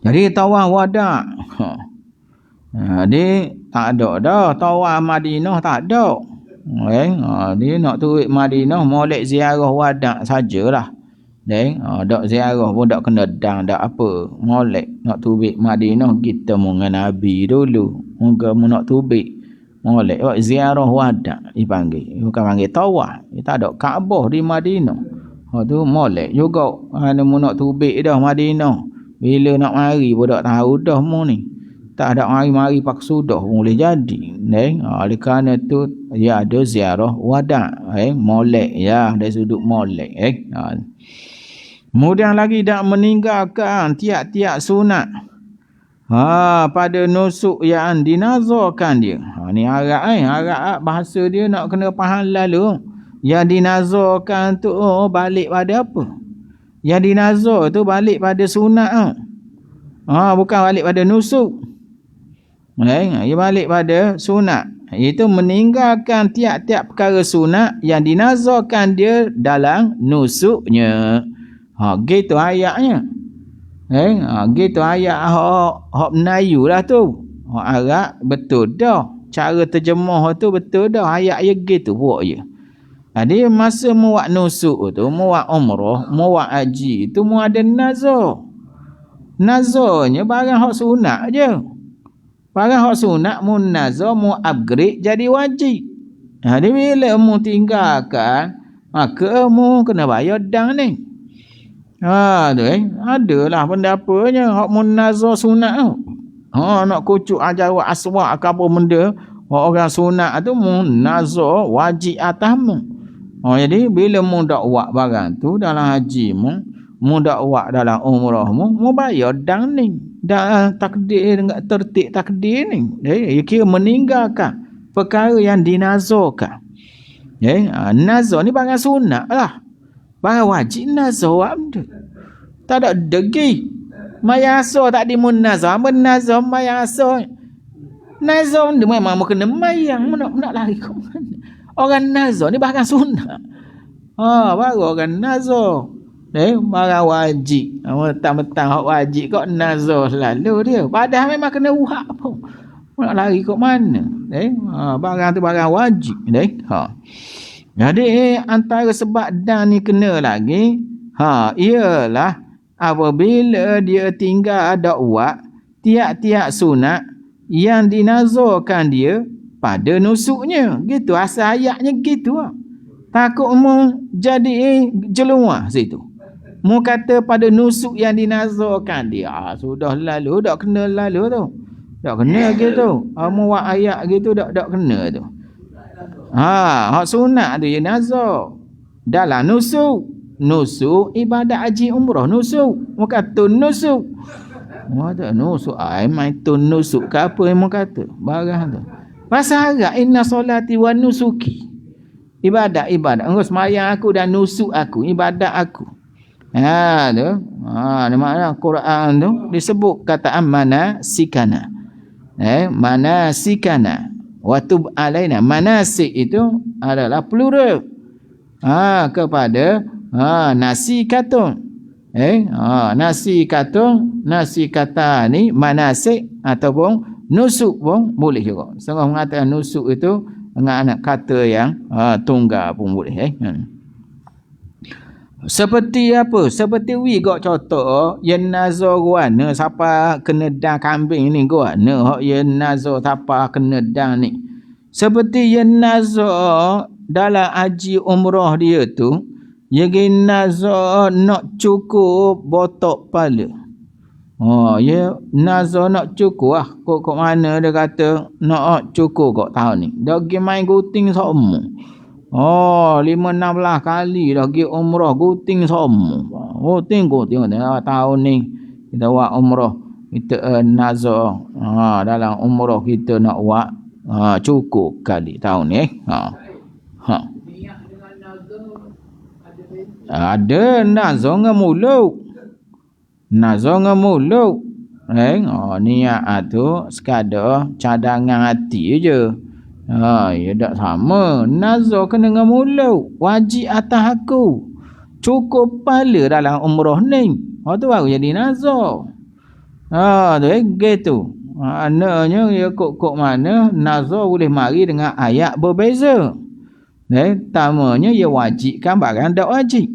Jadi tawaf wada'. Dia tak ada dah tawaf Madinah, tak ada. Dia nak turut Madinah molek ziarah wada' sajalah. Dak ziarah pun dak kena dang dak apa. Molek nak turut Madinah kita dengan Nabi dulu. Moga mu nak turut molek buat ziarah wada' dipanggil. Bukan panggil tawaf. Dia tak ada Kaabah di Madinah. Tu molek juga. Ana mu nak turut dah Madinah. Bila nak mari pun dak tahu dah mu ni. Tak ada mari-mari paksa dah boleh jadi. Oleh kerana tu dia ada ziarah wada'. Molek ya, dari sudut molek. Kemudian lagi dak meninggalkan tiap-tiap sunat. Pada nusuk yang dinazarkan dia. Ni harap bahasa dia nak kena faham lalu. Yang dinazarkan tu balik pada apa? Yang dinazar tu balik pada sunat. Bukan balik pada nusuk. Ia balik pada sunat. Itu meninggalkan tiap-tiap perkara sunat yang dinazarkan dia dalam nusuknya. Gitu ayatnya. Gitu ayat hak Melayu lah tu. Hak Arab betul dah. Cara terjemah tu betul dah. Ayat dia gitu buat je. Jadi masa mu buat nusuk tu, mu buat umrah, mu buat haji tu mu ada nazar. Nazarnya barang hak sunat je. Barang hak sunat mu nazar, mu upgrade jadi wajib. Jadi bila mu tinggalkan, maka mu kena bayar dang ni. Tu adalah pendapatnya hak mu nazar sunat tu. Nak kucuk ajar aswak ke apa benda, orang sunat tu mu nazar wajib atas mu. Jadi bila mu dak buat barang tu dalam haji mu dak buat dalam umrah mu bayar dang ni. Dan takdir dengan tertib takdir ni. Dia kira meninggalkan perkara yang dinazarkan. Nazar ni barang sunat lah. Barang wajib nazar benda. Tak ada degi. Mayasa tak di munazah. Munazah mayasa. Nazar ni memang mau kena mayang. Nak lari ke mana? Orang nazar ni bahkan sunnah. Baru orang nazar. Barang wajib. Mentang-mentang hak wajib kok nazar selalu dia. Padahal memang kena uhak pun. Nak lari ke mana? Barang tu barang wajib. Jadi antara sebab dan ni kena lagi. Ialah apabila dia tinggal dakwah tiap-tiap sunat yang dinazarkan dia pada nusuknya. Gitu asal ayatnya gitu lah. Takut mu jadi jeluah situ. Mu kata pada nusuk yang dinazarkan dia. Sudah lalu, dak kena lalu tu. Dak kena gitu. Mu buat ayat gitu dak kena tu. Hak sunat tu ya nazar. Dalam nusuk. Nusuk ibadat haji umrah nusuk. Mu kata nusuk. Ada nusuk main tu nusuk ke apa yang mu kata barang tu bahasa Arab inna solati wa nusuki ibadat engkau sembahyang aku dan nusuk aku ibadat aku tu ni makna Quran tu disebut kataan manasikana manasikana wa tub alaina manasik itu adalah plural kepada nasikatun nasi kata ni manasik ataupun nusuk pun boleh juga. Setengah mengatakan nusuk itu dengan anak kata yang tunggal pun boleh. Seperti apa? Seperti gak contoh yang nazar guana siapa kena dah kambing ni guana hak yang nazar siapa kena dah ni. Seperti yang nazar dalam haji umrah dia tu Yagi nazar nak cukup botok kepala. Ya nazar nak cukup kok mana dia kata nak cukup kok tahun ni. Dah pergi main guting semua. 5-16 kali dah pergi umrah guting semua. Guting tahun ni kita buat umrah. Kita nazar dalam umrah kita nak buat cukup kali tahun ni. Ada nazar dengan mulut. Nazar dengan mulut. Niat tu sekadar cadangan hati je. Ya tak sama. Nazar kena dengan mulut. Wajib atas aku. Cukup kepala dalam umrah ni. Tu baru jadi nazar. Tu gitu. Maknanya ya kok mana nazar boleh mari dengan ayat berbeza. Pertamanya ia wajibkan barang tak wajib.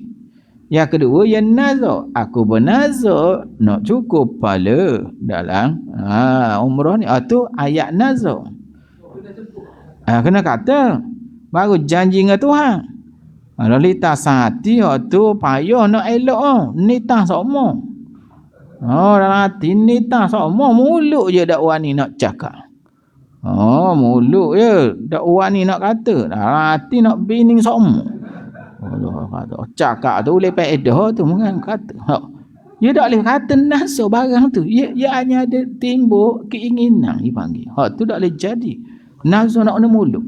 Yang kedua ia nazar. Aku bernazar nak cukup kepala dalam umrah ni. Tu ayat nazar. Kena kata baru janji dengan Tuhan. Kalau litas hati tu payah nak elok nitah semua. Dalam hati nitah semua mulut je dak wani nak cakap. Mulut je dak wani nak kata. Hati nak bining semua. Allah cakap tu boleh faedah tu mungkin kata. Dia tak boleh kata nasa barang tu. Dia hanya ada timbul keinginan dipanggil. Tu tak boleh jadi. Nasa nak kena mulut.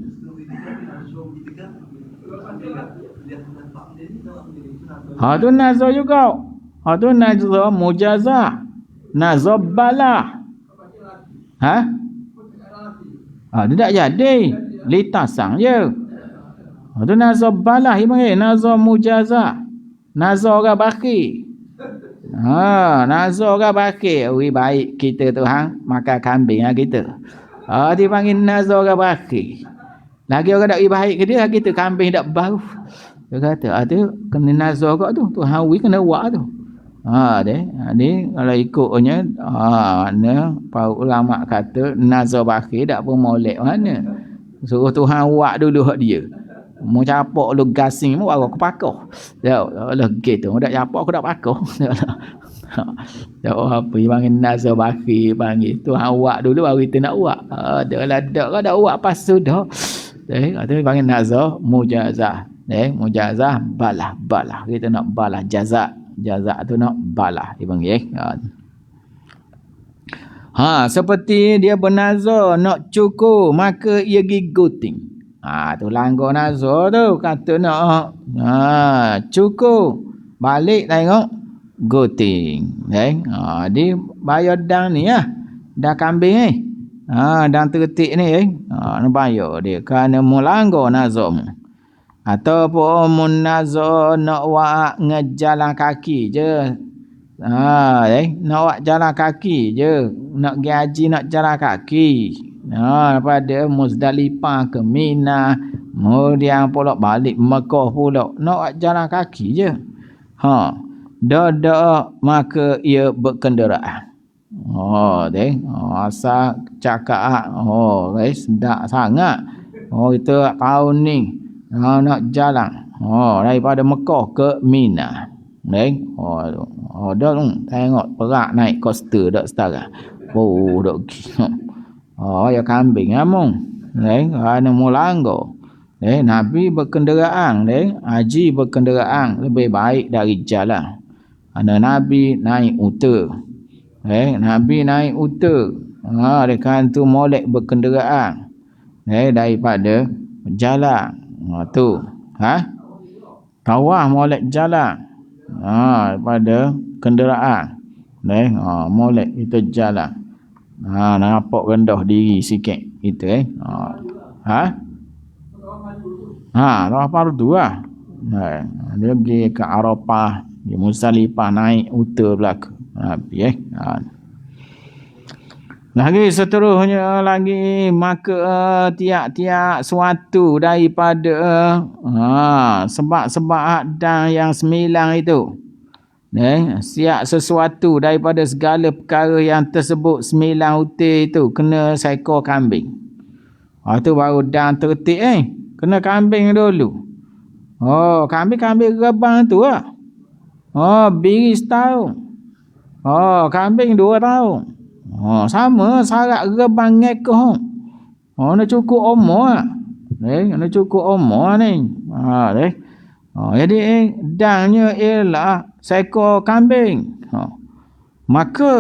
Tu nasa juga. Tu nasa mujazah. Nasa balah. Dia tak jadi. Litasang je. Tu nazar balah dipanggil. Nazar mujazah. Nazar orang bakir. Nazar orang bakir. Baik kita Tuhan makan kambing kita. Dipanggil nazar orang bakir. Lagi orang tak baik ke dia, kita kambing tak bau. Dia kata, tu kena nazar kau tu. Tuhan kena buat tu. Ni kalau ikutnya para ulama kata nazar bakir tak pun molek mana. Suruh Tuhan buat dulu hak dia. Mau capak lu gasing mu baru aku pakau. Dah gitu. Dak capak aku dak pakau. Dak apa panggil nazar bakir panggil Tuhan buat dulu baru kita nak buat. Dak lah dak dak buat pas sudah. Kata panggil nazar mujazah. Mujazah balah. Kita nak balah jazak. Jazak tu nak balah dipanggil. Seperti dia bernazar nak cukup maka ia giguting. Tu langgar nazar tu kata nak cukup balik tengok goting. Dia bayar dang ni lah. Dah kambing ni. Dan tertik ni nak bayar dia. Kerana melanggar nazam. Ataupun mun nazar nak buat ngejalan kaki je. Nak buat jalan kaki je. Nak pergi haji nak jalan kaki. Daripada Muzdalifah ke Mina. Kemudian pula balik Mekah pula. Nak buat jalan kaki je. Dah maka ia berkenderaan. Asal cakap sedap sangat. Kita tahun ni nak jalan. Daripada Mekah ke Mina. Dah tengok perak naik koster dak setara. Dak ya kambing among. Kerana melanggar. Nabi berkenderaan, haji berkenderaan lebih baik dari jalan. Kerana Nabi naik unta. Nabi naik unta. Dengan tu molek berkenderaan. Daripada jalan. Tu. Tawah molek jalan. Daripada kenderaan. Molek kita jalan. Nampak rendah diri sikit. Itu Tawaf fardu lah. Dia pergi ke Arafah, di Muzdalifah naik unta belaka. Lagi seterusnya lagi maka tiap-tiap suatu daripada sebab-sebab dan yang 9 itu. Siap sesuatu daripada segala perkara yang tersebut 9 utir itu kena seekor kambing. Itu baru dan tertib kena kambing dulu. Kambing rebang tu lah. Biri setahun. Kambing 2 tahun. Sama syarat rebang ngekah. Nak cukup umur lah. Nak cukup umur ni. Jadi dangnya ialah seekor kambing. Maka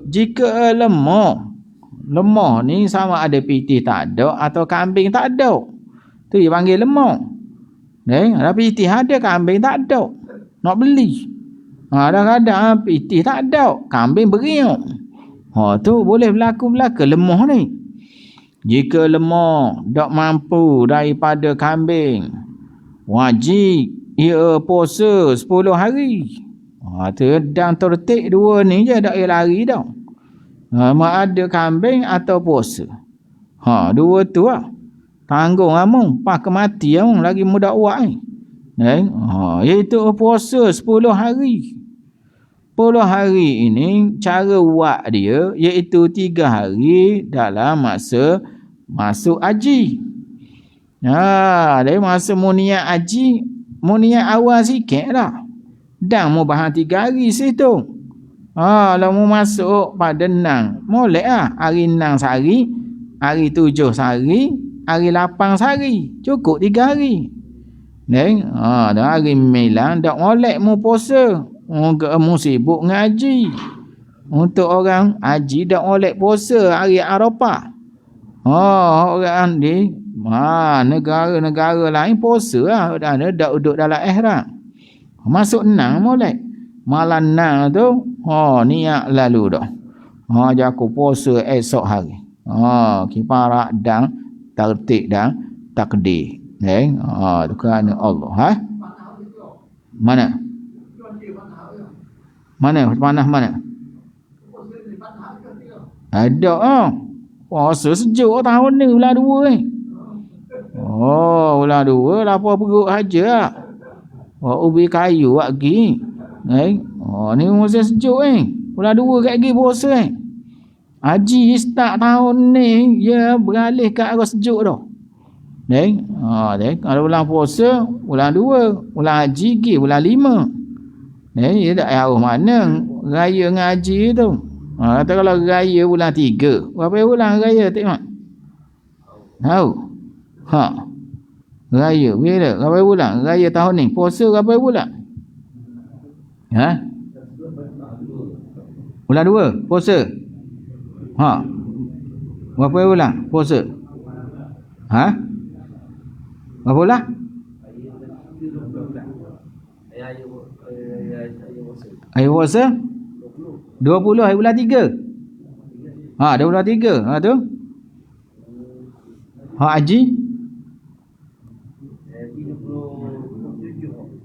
jika lemah ni sama ada pitih tak ada atau kambing tak ada. Tu dia panggil lemah. Ada pitih ada, kambing tak ada. Nak beli. Kadang-kadang pitih tak ada, kambing beriuk. Tu boleh berlaku lemah ni. Jika lemah tak mampu daripada kambing, wajib ia puasa 10 hari. Tu dan tertik 2 ni je tak payah lari dah. Ada kambing atau puasa. 2 tu lah. Tanggung among pas kematian lagi muda buat ni. Iaitu puasa 10 hari. 10 hari ini cara buat dia iaitu 3 hari dalam masa masuk haji. Dari masa muniat haji, muniat awal sikit lah. Dan mau bahan 3 hari situ. Kalau mau masuk pada 6, molek lah. Hari 6 sehari, hari 7 sehari, hari 8 sehari. Cukup 3 hari. Dan hari 9 tak molek mau puasa. Mu sibuk ngaji. Untuk orang haji tak molek puasa hari Arafah. Orang di negara-negara lain puasa lah. Dan dah duduk dalam ihram. Masuk 6 molek. Malam 6 tu niat lalu dah. Aku puasa esok hari. Kiparak dan tertib dan takdir. Tu kerana Allah. Mana? Panah mana? Ada puasa sejuk tahun ni bulan 2 ni. Bulan 2 lapar perut haja lah. Ubi kayu buat pergi. Ni musim sejuk ni. Bulan 2 kat pergi puasa ni. Haji start tahun ni dia beralih ke arah sejuk dah. Kalau bulan puasa bulan 2, bulan haji pergi bulan 5. Dia tak tahu mana raya ngaji tu. Kata kalau raya bulan 3, berapa bulan raya tengok? Tahu? Raya bila? Berapa bulan? Raya tahun ni puasa berapa bulan? Bulan 2 puasa. Berapa bulan puasa? Berapa bulan? Hari puasa 20 hari bulan 3. 23. Tu. Hak haji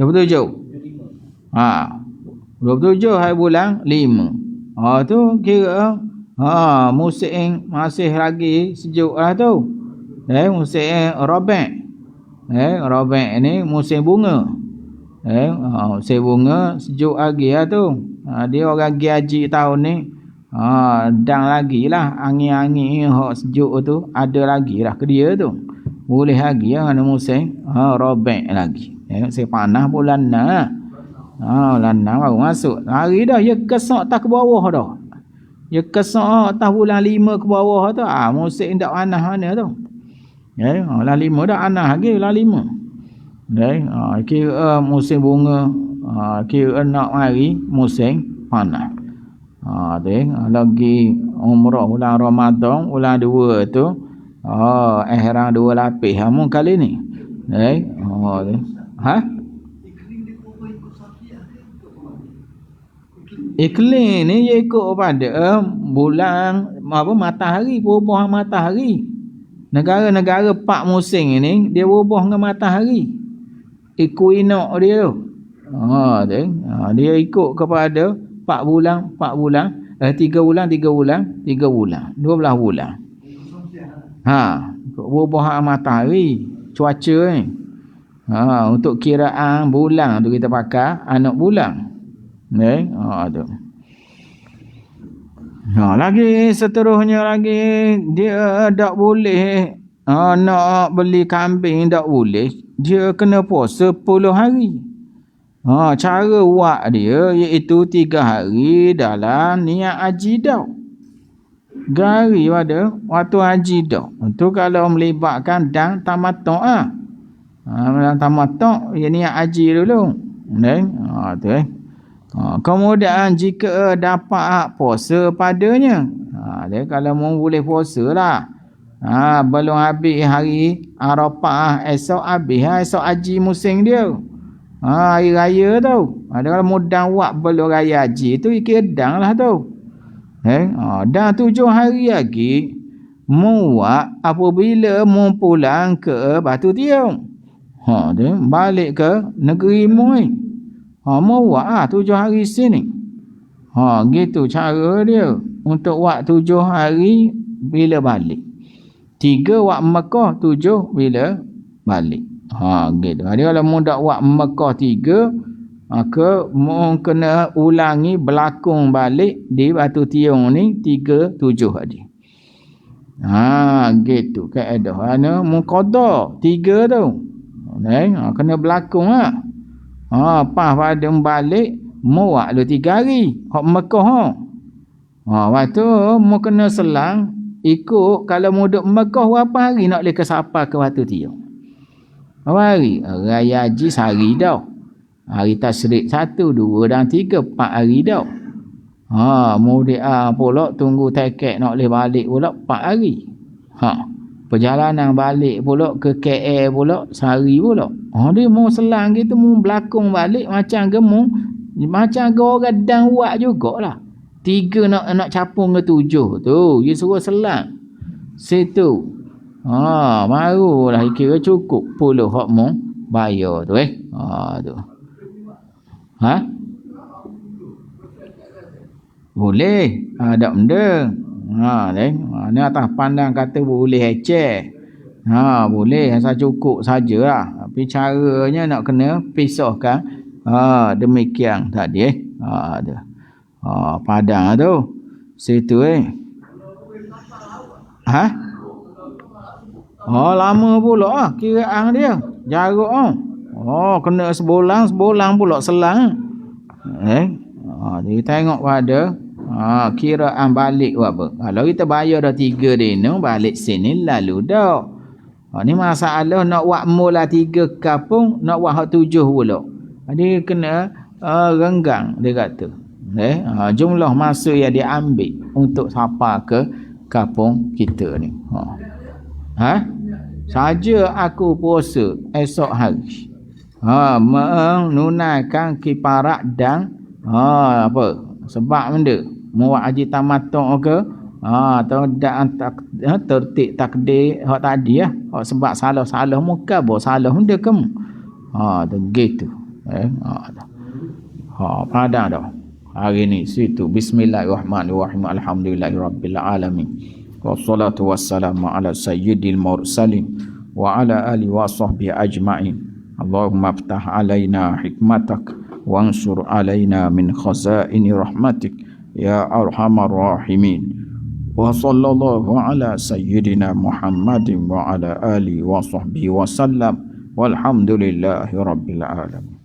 27. 27 hari bulan 5. Tu kira musim masih lagi sejuk lah tu. Musim Rabi'. Rabi' ni musim bunga. Musim bunga sejuk lagi lah tu. Dia orang pergi haji tahun ni dan lagi lah angin-angin hak sejuk tu ada lagi lah ke dia tu. Boleh lagi lah ada musim Rabi' lagi. Musim panas bulan 6. Bulan 6 baru masuk. Hari dah dia kesak tak ke bawah dah. Dia kesak atas bulan 5 ke bawah tu. Musim tak panas mana tu. Bulan 5 dah panas lagi bulan 5. Kira musim bunga. Kira nak mari musim panas. Lagi umrah bulan Ramadan bulan 2 tu ihram 2 lapis hamun kali ni. Iklim ni dia ikut pada bulan matahari, perubahan matahari. Negara-negara 4 musim ni dia berubah dengan matahari. Equinox dia tu. Dia ikut kepada 4 bulan 3 bulan 12 bulan. Perubahan matahari, cuaca ni. Untuk kiraan bulan tu kita pakai anak bulan. Tu. Lagi seterusnya lagi dia tak boleh nak beli kambing tak boleh. Dia kena puasa 10 hari. Cara buat dia iaitu 3 hari dalam niat haji dah. Gari pada waktu haji dah. Itu kalau melibatkan dan tamattu'. Dan tamattu' dia niat haji dulu. Tu kemudian jika dapat puasa padanya. Dia kalau mau boleh puasa lah. Belum habis hari Arafah, esok habis esok haji musim dia. Hari raya tu. Ada kalau mudah buat belum raya haji tu ikidang lah tu. Dan 7 hari lagi muat apabila mu pulang ke Batu Tiong. Dia balik ke negeri mu ni. Muat 7 hari sini. Gitu cara dia untuk buat 7 hari bila balik. 3 wak Mekah, 7 bila balik. Gitu. Dia kalau mu dak wak Mekah 3, maka mu kena ulangi berlakon balik di Batu Tiong ni 3 7 hari. Gitu kaedah. Ana mu qada 3 tu. Kena berlakon lah. Pas pada balik mu wak lu 3 hari hak Mekah. Waktu mu kena selang ikut kalau mu duk Mekah berapa hari nak boleh ke sapa ke Batu Tiong. Berapa hari? Raya haji sehari dah. Hari tasyrik 1, 2 dan 3 4 hari dah. Mu dia pula tunggu tiket nak boleh balik pula 4 hari. Perjalanan balik pula ke KL pula sehari pula. Dia mau selang gitu mu berlakon balik macam ke mu macam ke orang dan buat jugalah. 3 nak capung ke 7 tu dia suruh selang situ. Barulah kira cukup puluh hak mu bayar tu tu. Boleh ada benda. Ni atas pandang kata boleh eceh. Boleh asal cukup sajalah. Tapi caranya nak kena pisahkan. Demikian tadi tu. Padang tu situ lama pula kiraan dia jarak kena sebulan pula selang. Dia tengok pada kiraan balik apa. Kalau kita bayar dah 3 dino balik sini lalu dah. Ni masalah nak buat mula 3 kapung nak buat hak 7 pula. Dia kena renggang dia kata. Jumlah masa yang dia ambil untuk sapa ke kampung kita ni. Saja aku puasa esok hari. Menunaikan kiparat dan Apa? Sebab benda muat haji tamattu ke? Atau dak tertib takdir hak tadi hak sebab salah-salah muka bo salah benda kamu. Tu gitu. Pada dah. Hari ni situ bismillahirrahmanirrahim alhamdulillahirabbil alamin. Wassalatu wassalamu ala sayyidil mursalin wa ala alihi wa sahbihi ajma'in. Allahumma aftah alaina hikmatak wansur alaina min khazaini rahmatik ya arhamar rahimin. Wa sallallahu ala sayyidina Muhammadin wa ala alihi wa sahbihi wa sallam walhamdulillahi rabbil alamin.